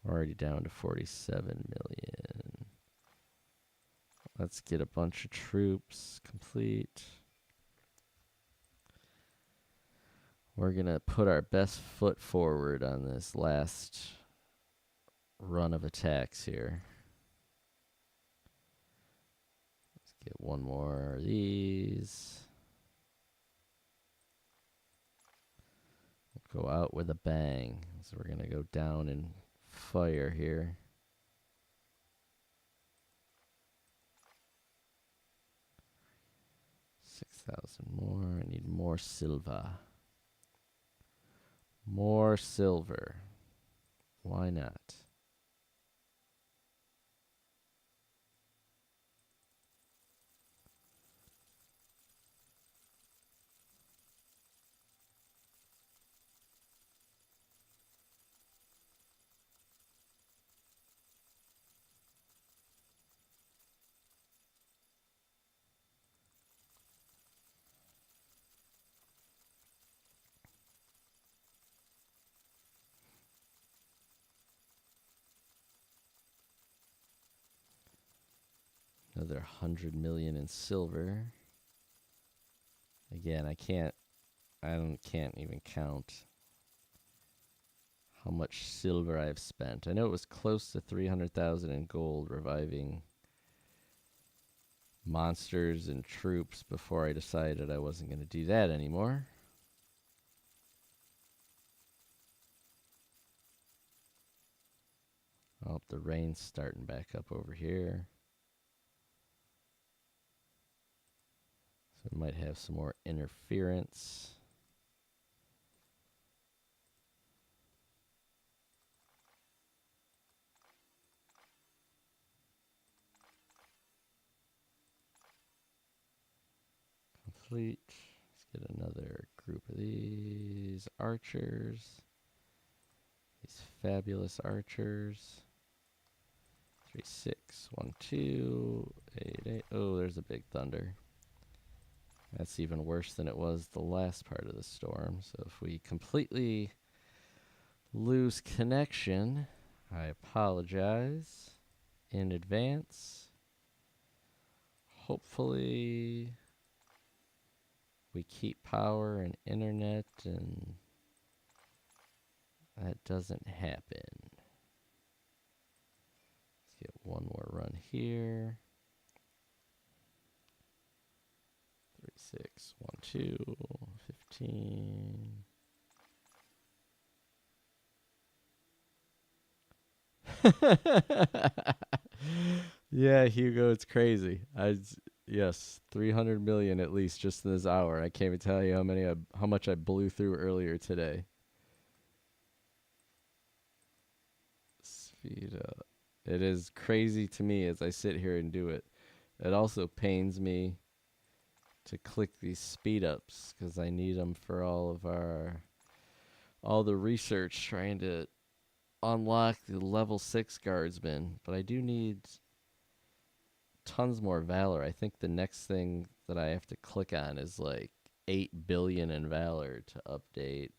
We're already down to 47 million. Let's get a bunch of troops complete. We're going to put our best foot forward on this last run of attacks here. Let's get one more of these. Go out with a bang. So we're going to go down in fire here. $6,000 more. I need more silver. More silver. Why not? Another 100 million in silver. Again, I can't even count how much silver I've spent. I know it was close to 300,000 in gold reviving monsters and troops before I decided I wasn't going to do that anymore. Oh, the rain's starting back up over here. So we might have some more interference. Complete. Let's get another group of these archers. These fabulous archers. 3, 6, 1, 2, 8, 8. Oh, there's a big thunder. That's even worse than it was the last part of the storm. So if we completely lose connection, I apologize in advance. Hopefully we keep power and internet and that doesn't happen. Let's get one more run here. 3, 6, 1, 2, 15. Yeah, Hugo, it's crazy. Yes, 300 million at least just in this hour. I can't even tell you how much I blew through earlier today. Speed up. It is crazy to me as I sit here and do it. It also pains me to click these speed ups because I need them for all the research trying to unlock the level 6 guardsmen. But I do need tons more valor. I think the next thing that I have to click on is like 8 billion in valor to update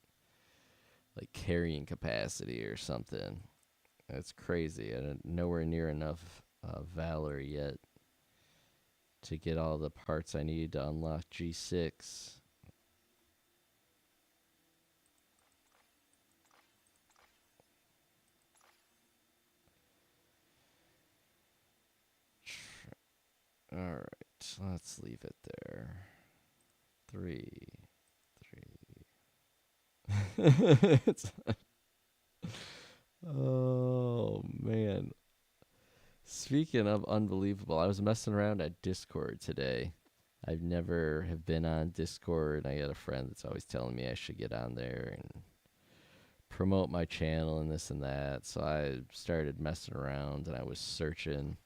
like carrying capacity or something. That's crazy. I don't nowhere near enough valor yet to get all the parts I need to unlock G6. All right, let's leave it there. 3, 3. Oh man. Speaking of unbelievable, I was messing around at Discord today. I've never have been on Discord. I got a friend that's always telling me I should get on there and promote my channel and this and that. So I started messing around and I was searching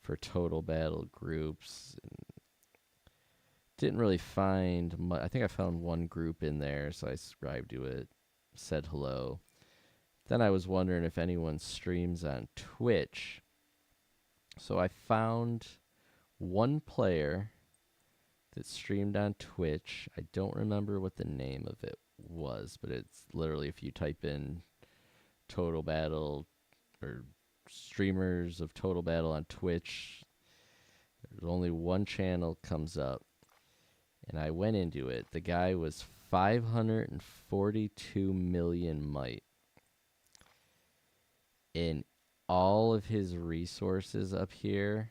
for total battle groups. And didn't really find much. I think I found one group in there, so I subscribed to it, said hello. Then I was wondering if anyone streams on Twitch. So I found one player that streamed on Twitch. I don't remember what the name of it was, but it's literally if you type in Total Battle or streamers of Total Battle on Twitch, there's only one channel comes up. And I went into it. The guy was 542 million might. In all of his resources up here,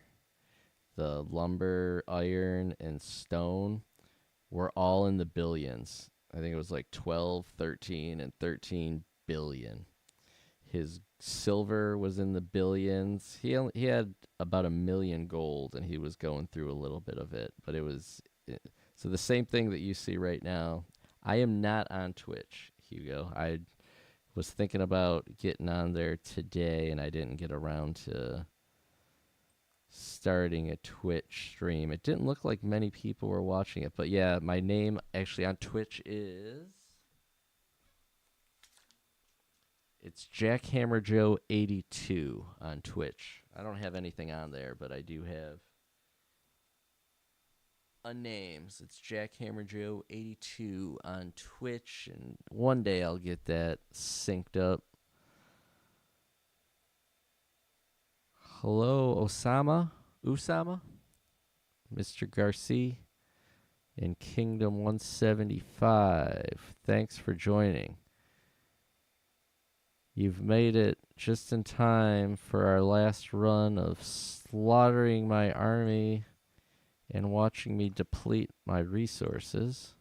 the lumber, iron, and stone were all in the billions. I think it was like 12, 13, and 13 billion. His silver was in the billions. He had about a million gold, and he was going through a little bit of it. But it was so the same thing that you see right now. I am not on Twitch, Hugo. I was thinking about getting on there today, and I didn't get around to starting a Twitch stream. It didn't look like many people were watching it, but yeah, my name actually on Twitch is it's JackhammerJoe82 on Twitch. I don't have anything on there, but I do have a name. So it's JackhammerJoe82 on Twitch, and one day I'll get that synced up. Hello, Usama, Mr. Garcia, and Kingdom 175. Thanks for joining. You've made it just in time for our last run of slaughtering my army and watching me deplete my resources.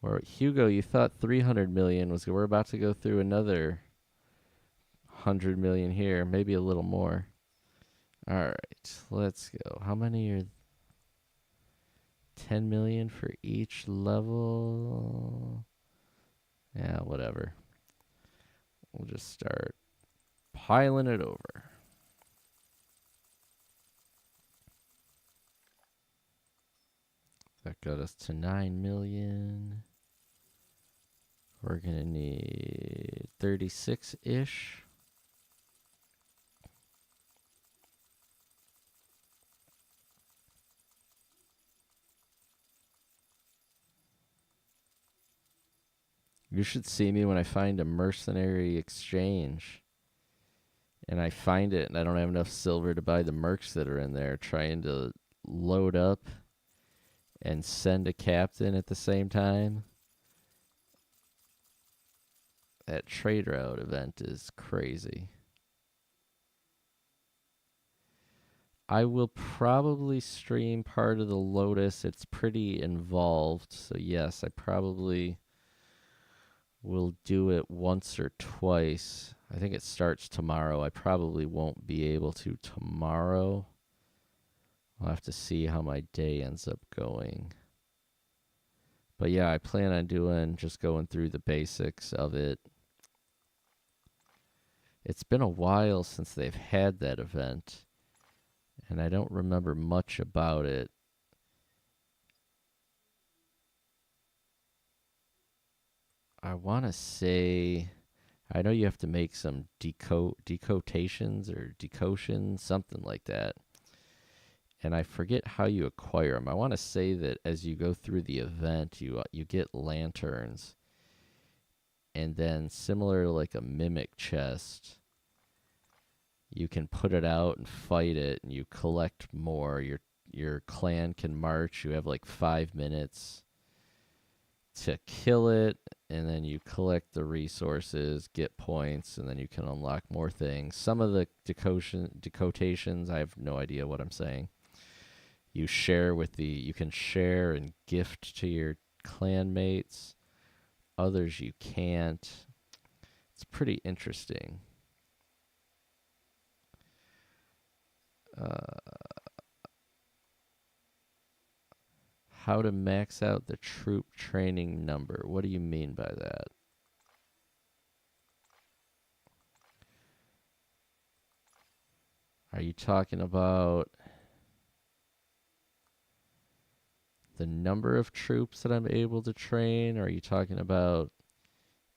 Or Hugo, you thought 300 million was good. We're about to go through another 100 million here, maybe a little more. All right, let's go. How many are 10 million for each level? Yeah, whatever. We'll just start piling it over. That got us to 9 million. We're going to need 36-ish. You should see me when I find a mercenary exchange. And I find it, and I don't have enough silver to buy the mercs that are in there, trying to load up and send a captain at the same time. That trade route event is crazy. I will probably stream part of the Lotus. It's pretty involved, so yes, I probably will do it once or twice. I think it starts tomorrow. I probably won't be able to tomorrow. I'll have to see how my day ends up going. But yeah, I plan on just going through the basics of it. It's been a while since they've had that event, and I don't remember much about it. I want to say, I know you have to make some decotations or decotions, something like that. And I forget how you acquire them. I want to say that as you go through the event, you get lanterns, and then similar to like a mimic chest, you can put it out and fight it, and you collect more. Your clan can march. You have like 5 minutes to kill it, and then you collect the resources, get points, and then you can unlock more things. Some of the decotations, I have no idea what I'm saying. You can share and gift to your clan mates. Others you can't. It's pretty interesting. How to max out the troop training number. What do you mean by that? Are you talking about the number of troops that I'm able to train? Or are you talking about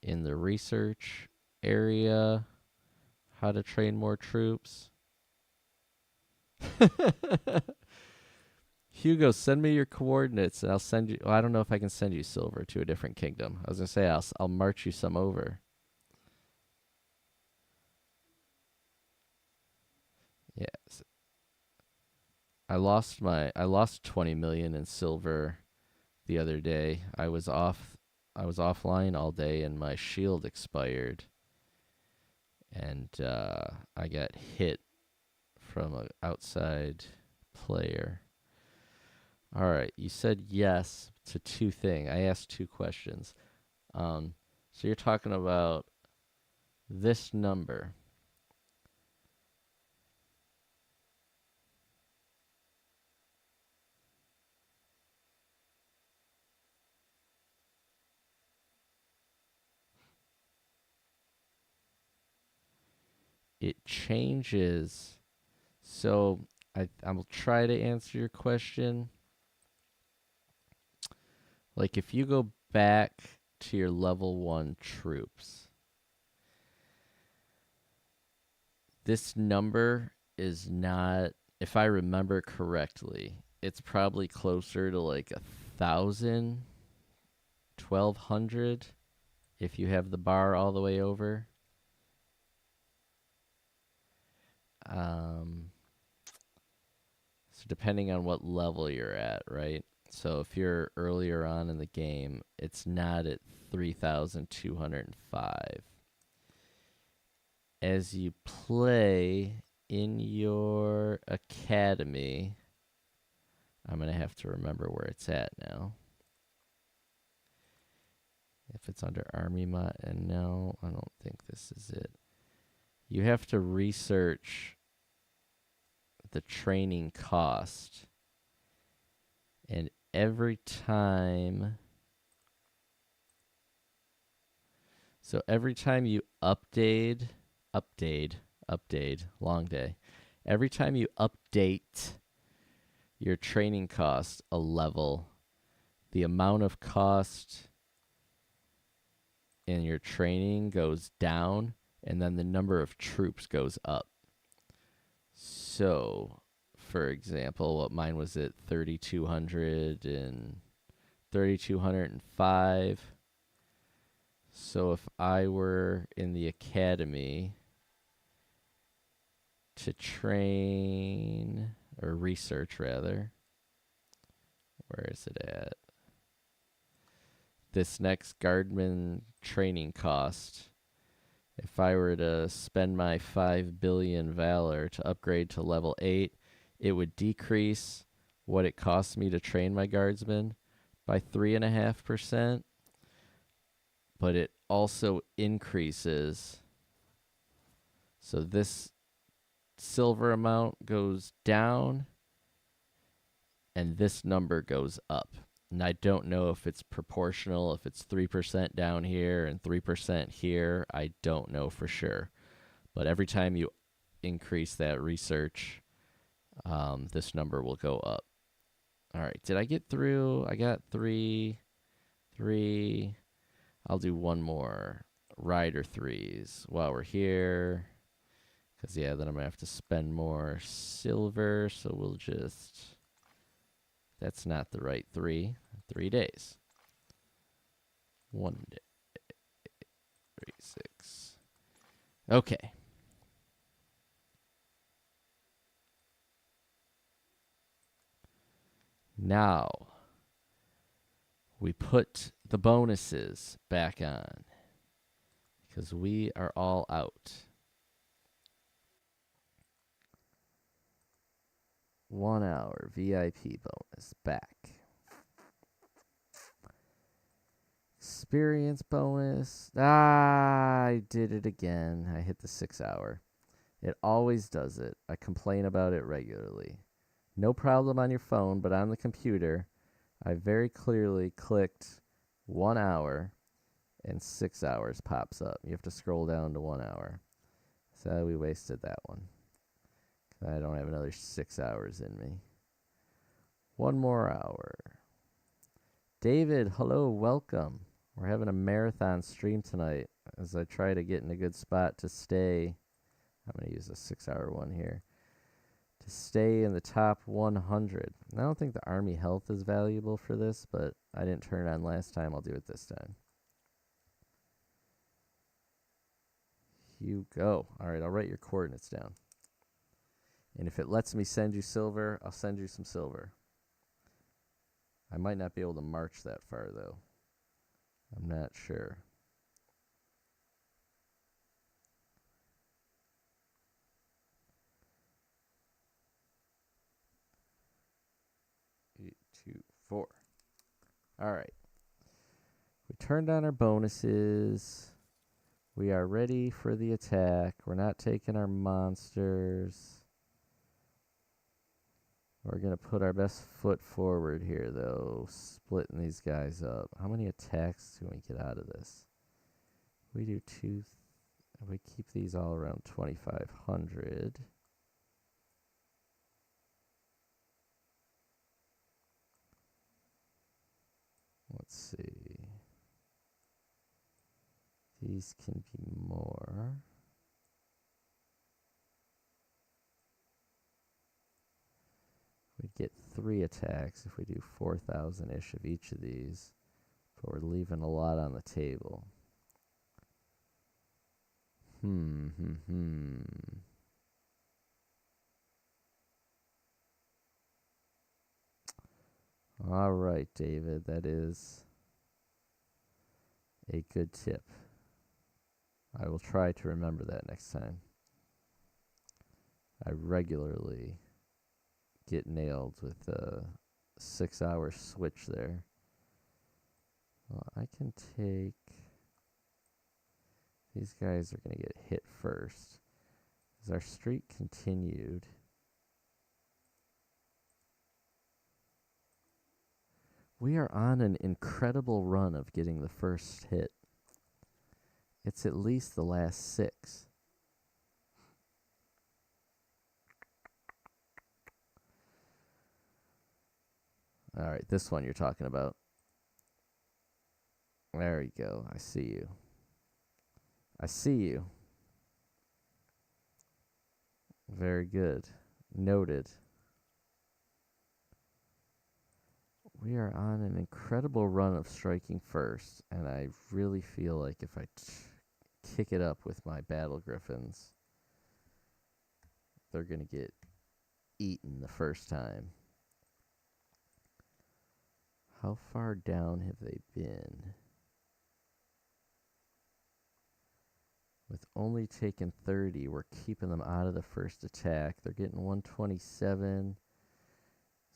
in the research area how to train more troops? Hugo, send me your coordinates, and I'll send you. Well, I don't know if I can send you silver to a different kingdom. I was gonna say I'll march you some over. Yes, I lost 20 million in silver the other day. I was offline all day, and my shield expired, and I got hit from an outside player. All right, you said yes to two things. I asked two questions. So you're talking about this number. It changes. So I will try to answer your question. Like if you go back to your level 1 troops, this number is not, if I remember correctly, it's probably closer to like 1,000, 1,200 if you have the bar all the way over. Um, so depending on what level you're at, right? So if you're earlier on in the game, it's not at 3,205. As you play in your academy, I'm going to have to remember where it's at now. If it's under Army Mod, and no, I don't think this is it. You have to research the training cost. And every time, so every time you update, long day. Every time you update your training cost a level, the amount of cost in your training goes down, and then the number of troops goes up. So, for example, what mine was at 3,200 and 3,205. So if I were in the academy to train or research rather, where is it at? This next guardman training cost, if I were to spend my 5 billion valor to upgrade to level 8, it would decrease what it costs me to train my guardsmen by 3.5%, but it also increases. So this silver amount goes down and this number goes up. And I don't know if it's proportional, if it's 3% down here and 3% here. I don't know for sure. But every time you increase that research, this number will go up. All right. Did I get through? I got three. I'll do one more. Rider threes while we're here. Because, yeah, then I'm going to have to spend more silver. So we'll just... That's not the right 3. 3 days. 1 day. 3, 6. Okay. Now, we put the bonuses back on. Because we are all out. 1 hour VIP bonus back. Experience bonus. I did it again. I hit the 6 hour. It always does it. I complain about it regularly. No problem on your phone, but on the computer, I very clearly clicked 1 hour and 6 hours pops up. You have to scroll down to 1 hour. So we wasted that one. I don't have another 6 hours in me. 1 more hour. David, hello, welcome. We're having a marathon stream tonight as I try to get in a good spot to stay. I'm going to use a 6 hour one here. To stay in the top 100. I don't think the Army Health is valuable for this, but I didn't turn it on last time. I'll do it this time. You go. All right, I'll write your coordinates down. And if it lets me send you silver, I'll send you some silver. I might not be able to march that far, though. I'm not sure. 18. 2, 4. All right. We turned on our bonuses. We are ready for the attack. We're not taking our monsters. We're going to put our best foot forward here, though, splitting these guys up. How many attacks can we get out of this? We do 2. We keep these all around 2,500. Let's see. These can be more. We'd get 3 attacks if we do 4,000-ish of each of these. But we're leaving a lot on the table. All right, David, that is a good tip. I will try to remember that next time. I regularly get nailed with a 6-hour switch there. Well, I can take... These guys are going to get hit first. As our streak continued... We are on an incredible run of getting the first hit. It's at least the last 6. All right, this one you're talking about. There you go. I see you. I see you. Very good. Noted. We are on an incredible run of striking first, and I really feel like if I kick it up with my battle griffins, they're going to get eaten the first time. How far down have they been? With only taking 30, we're keeping them out of the first attack. They're getting 127.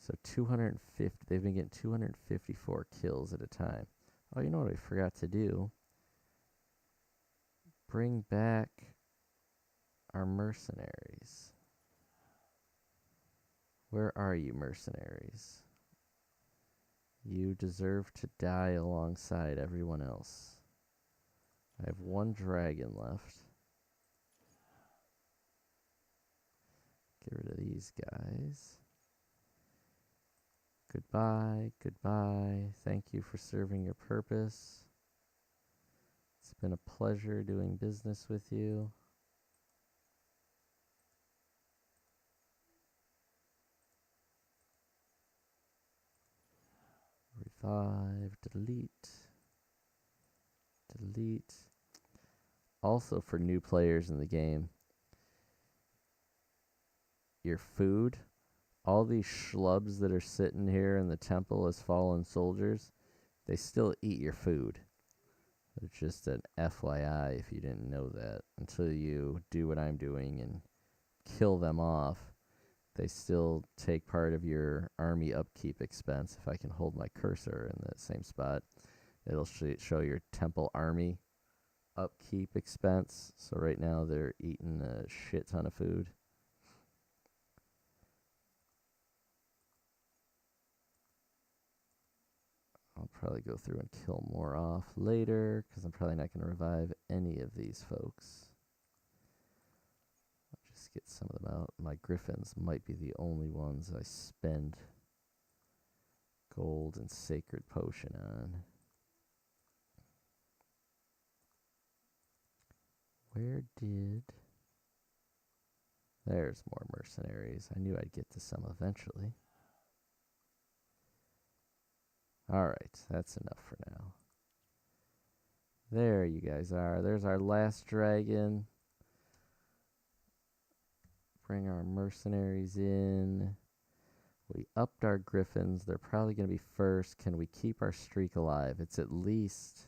So 250. They've been getting 254 kills at a time. Oh, you know what I forgot to do? Bring back our mercenaries. Where are you, mercenaries? You deserve to die alongside everyone else. I have 1 dragon left. Get rid of these guys. Goodbye, goodbye. Thank you for serving your purpose. It's been a pleasure doing business with you. Revive, delete, delete. Also for new players in the game, your food, all these schlubs that are sitting here in the temple as fallen soldiers, they still eat your food. It's just an FYI if you didn't know that. Until you do what I'm doing and kill them off, they still take part of your army upkeep expense. If I can hold my cursor in that same spot, it'll show your temple army upkeep expense. So right now they're eating a shit ton of food. I'll probably go through and kill more off later because I'm probably not going to revive any of these folks. I'll just get some of them out. My griffins might be the only ones I spend gold and sacred potion on. Where did... There's more mercenaries. I knew I'd get to some eventually. Alright, that's enough for now. There you guys are. There's our last dragon. Bring our mercenaries in. We upped our griffins. They're probably going to be first. Can we keep our streak alive? It's at least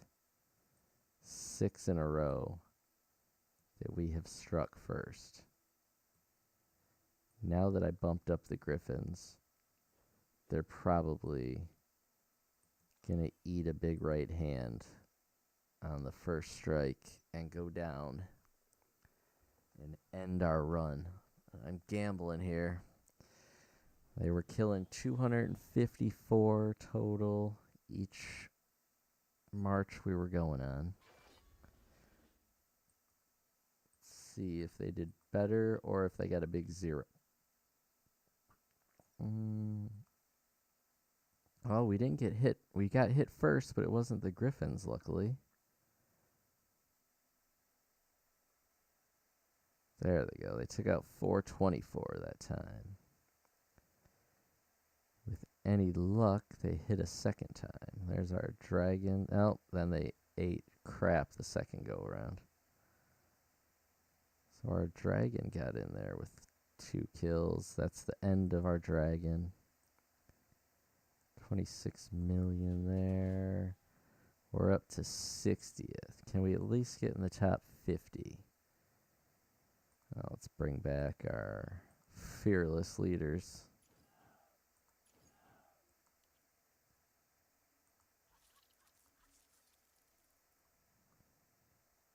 6 in a row that we have struck first. Now that I bumped up the griffins, they're probably going to eat a big right hand on the first strike and go down and end our run. I'm gambling here. They were killing 254 total each march we were going on. Let's see if they did better or if they got a big zero. Oh, we didn't get hit. We got hit first, but it wasn't the Griffins, luckily. There they go. They took out 424 that time. With any luck, they hit a second time. There's our dragon. Oh, then they ate crap the second go around. So our dragon got in there with 2 kills. That's the end of our dragon. 26 million there. We're up to 60th. Can we at least get in the top 50? Let's bring back our fearless leaders.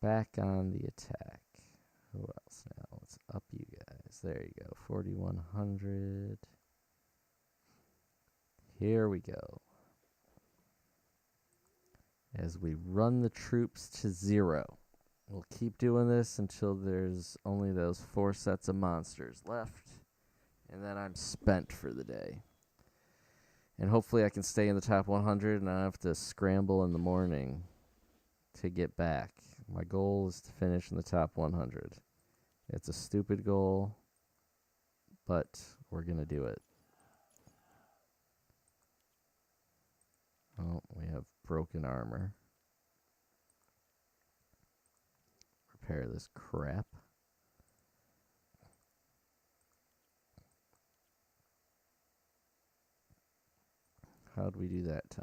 Back on the attack. Who else now? Let's up you guys. There you go. 4,100. Here we go. As we run the troops to 0. We'll keep doing this until there's only those 4 sets of monsters left. And then I'm spent for the day. And hopefully I can stay in the top 100 and I don't have to scramble in the morning to get back. My goal is to finish in the top 100. It's a stupid goal, but we're going to do it. Oh, we have broken armor. Repair this crap. How'd we do that time?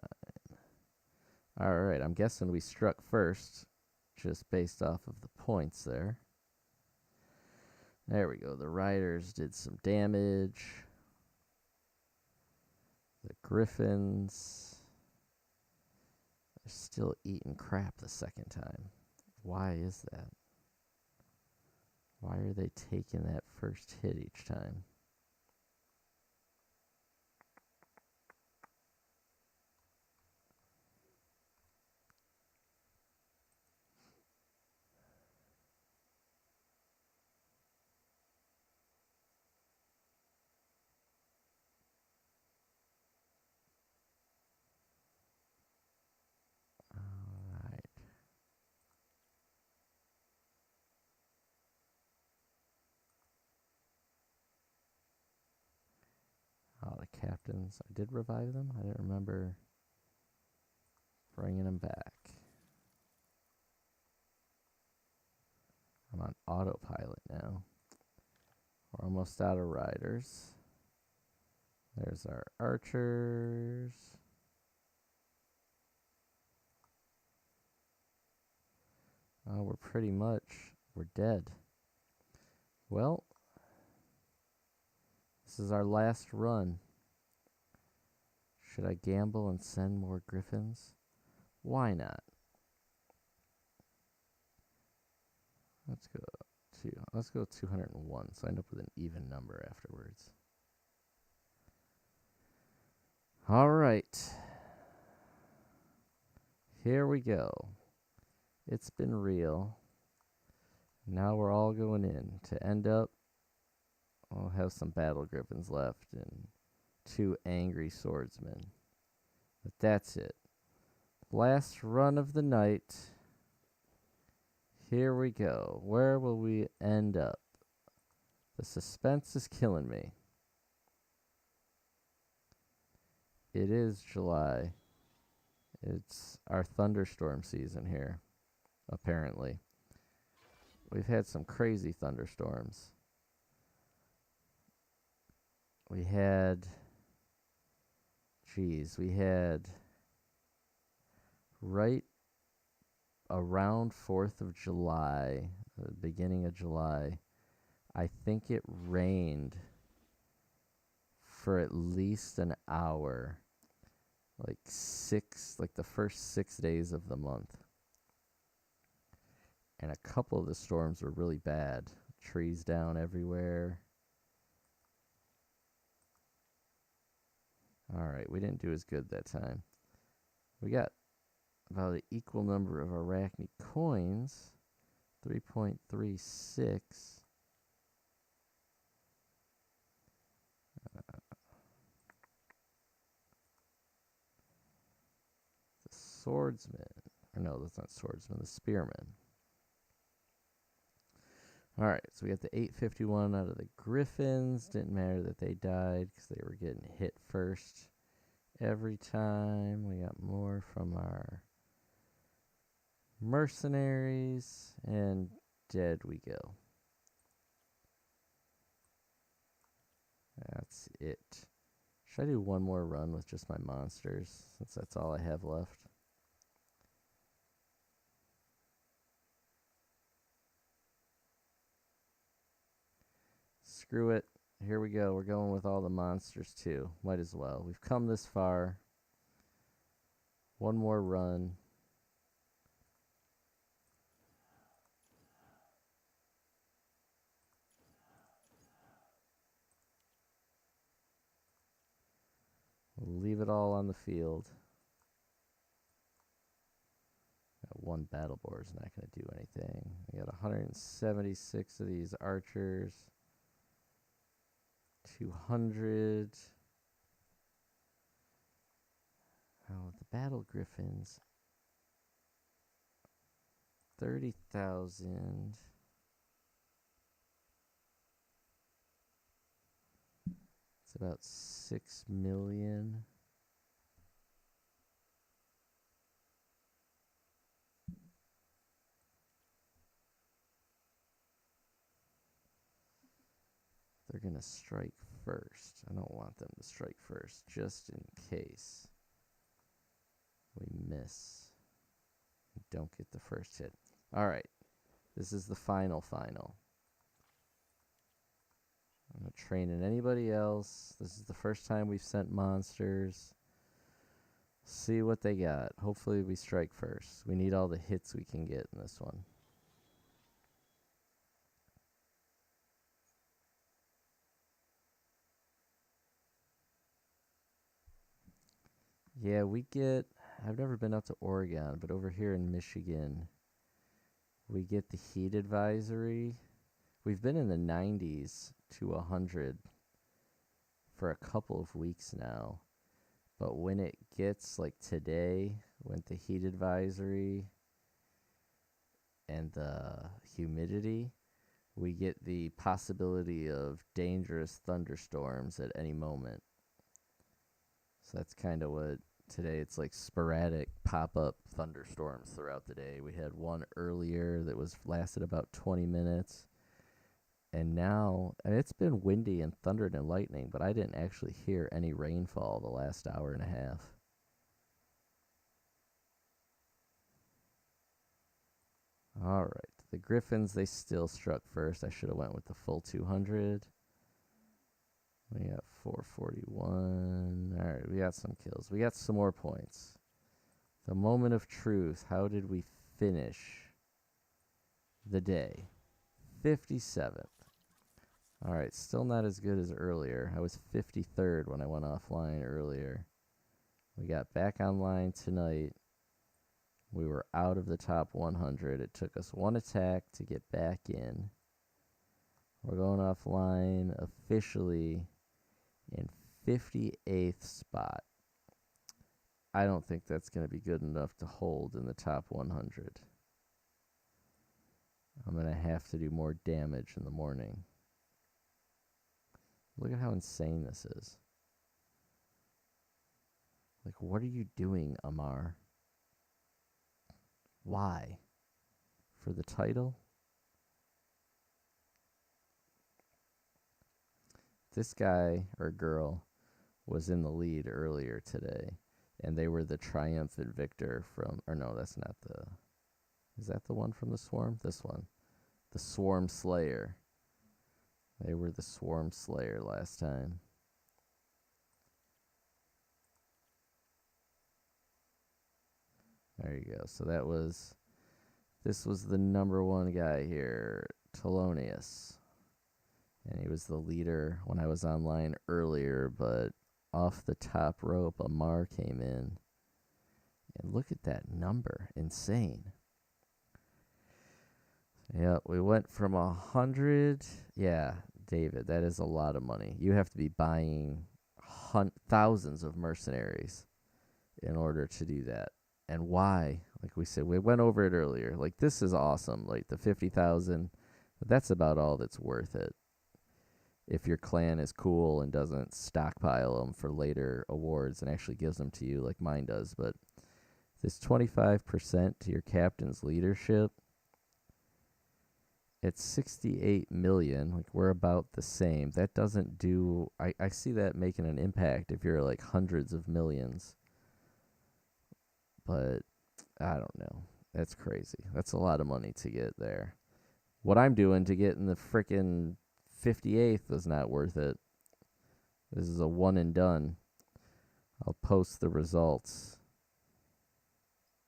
Alright, I'm guessing we struck first, just based off of the points there. There we go. The riders did some damage. The griffins, they're still eating crap the second time. Why is that? Why are they taking that first hit each time? Alright. Oh, the captains. I did revive them. I didn't remember bringing them back. I'm on autopilot now. We're almost out of riders. There's our archers. Oh, we're dead. Well, this is our last run. Should I gamble and send more griffins? Why not? Let's go 201, so I end up with an even number afterwards. All right. Here we go. It's been real. Now we're all going in to end up. I'll have some battle griffins left and 2 angry swordsmen. But that's it. Last run of the night. Here we go. Where will we end up? The suspense is killing me. It is July. It's our thunderstorm season here, apparently. We've had some crazy thunderstorms. We had right around 4th of July, the beginning of July, I think it rained for at least an hour, like the first 6 days of the month. And a couple of the storms were really bad. Trees down everywhere. All right, we didn't do as good that time. We got about an equal number of Arachne coins, 3.36. The swordsman, or no, that's not swordsman, the spearman. All right, so we got the 851 out of the Griffins. Didn't matter that they died because they were getting hit first every time. We got more from our mercenaries, and dead we go. That's it. Should I do one more run with just my monsters, since that's all I have left? Screw it. Here we go. We're going with all the monsters too. Might as well. We've come this far. One more run. We'll leave it all on the field. One battle board is not going to do anything. We got 176 of these archers. 200. Oh, the battle griffins. 30,000. It's about 6 million. They're going to strike first. I don't want them to strike first, just in case we miss. Don't get the first hit. All right. This is the final. I'm not training anybody else. This is the first time we've sent monsters. See what they got. Hopefully we strike first. We need all the hits we can get in this one. Yeah, we get... I've never been out to Oregon, but over here in Michigan, we get the heat advisory. We've been in the 90s to 100 for a couple of weeks now. But when it gets like today, with the heat advisory and the humidity, we get the possibility of dangerous thunderstorms at any moment. So that's kind of what today, it's like sporadic pop-up thunderstorms throughout the day. We had one earlier that lasted about 20 minutes. And now, and it's been windy and thundered and lightning, but I didn't actually hear any rainfall the last hour and a half. All right. The Griffins, they still struck first. I should have went with the full 200. We got 441. All right, we got some kills. We got some more points. The moment of truth. How did we finish the day? 57th. All right, still not as good as earlier. I was 53rd when I went offline earlier. We got back online tonight. We were out of the top 100. It took us one attack to get back in. We're going offline officially in 58th spot. I don't think that's going to be good enough to hold in the top 100. I'm going to have to do more damage in the morning. Look at how insane this is. Like, what are you doing, Amar? Why? For the title? This guy or girl was in the lead earlier today, and they were the triumphant victor from, or no, that's not the, is that the one from the Swarm? This one. The Swarm Slayer. They were the Swarm Slayer last time. There you go. So this was the number one guy here, Telonius. And he was the leader when I was online earlier, but off the top rope, Amar came in. And look at that number. Insane. Yeah, we went from 100. Yeah, David, that is a lot of money. You have to be buying thousands of mercenaries in order to do that. And why? Like we said, we went over it earlier. Like, this is awesome. Like, the 50,000, that's about all that's worth it. If your clan is cool and doesn't stockpile them for later awards and actually gives them to you like mine does. But this 25% to your captain's leadership, it's 68 million. Like, we're about the same. That doesn't do, I see that making an impact if you're like hundreds of millions. But I don't know. That's crazy. That's a lot of money to get there. What I'm doing to get in the frickin' 58th is not worth it. This is a one and done. I'll post the results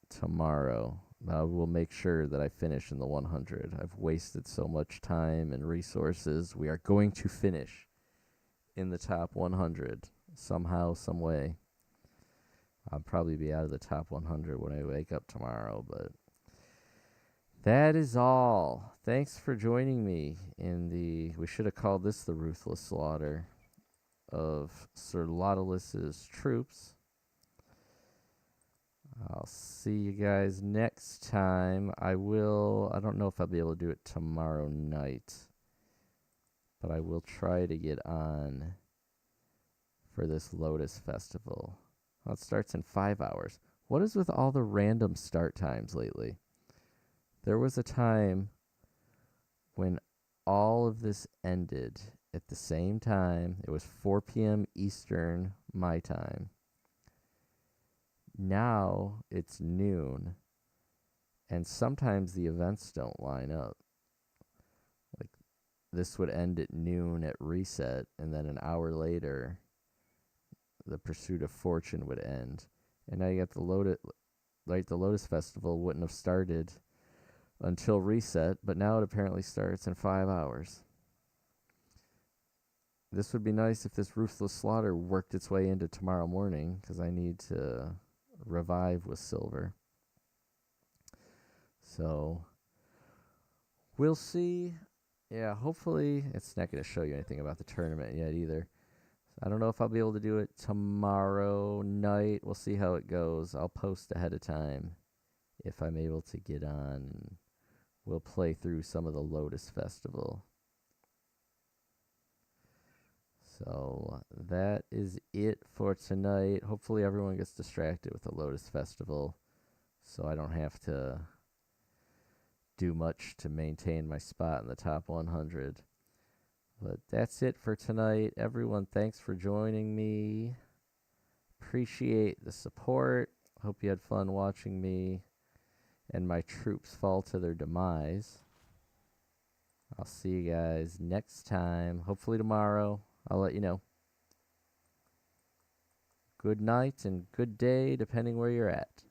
tomorrow. I will make sure that I finish in the 100. I've wasted so much time and resources. We are going to finish in the top 100 somehow, some way. I'll probably be out of the top 100 when I wake up tomorrow, but that is all. Thanks for joining me in we should have called this the Ruthless Slaughter of Sir Laudalus's troops. I'll see you guys next time. I don't know if I'll be able to do it tomorrow night, but I will try to get on for this Lotus Festival. Well, it starts in 5 hours. What is with all the random start times lately? There was a time when all of this ended at the same time. It was 4 p.m. Eastern, my time. Now it's noon, and sometimes the events don't line up. Like, this would end at noon at reset, and then an hour later, the Pursuit of Fortune would end. And now you got the Lotus Festival wouldn't have started until reset, but now it apparently starts in 5 hours. This would be nice if this Ruthless Slaughter worked its way into tomorrow morning, because I need to revive with silver. So we'll see. Yeah, hopefully it's not going to show you anything about the tournament yet either. I don't know if I'll be able to do it tomorrow night. We'll see how it goes. I'll post ahead of time if I'm able to get on. We'll play through some of the Lotus Festival. So that is it for tonight. Hopefully everyone gets distracted with the Lotus Festival, so I don't have to do much to maintain my spot in the top 100. But that's it for tonight. Everyone, thanks for joining me. Appreciate the support. Hope you had fun watching me and my troops fall to their demise. I'll see you guys next time. Hopefully tomorrow. I'll let you know. Good night and good day, depending where you're at.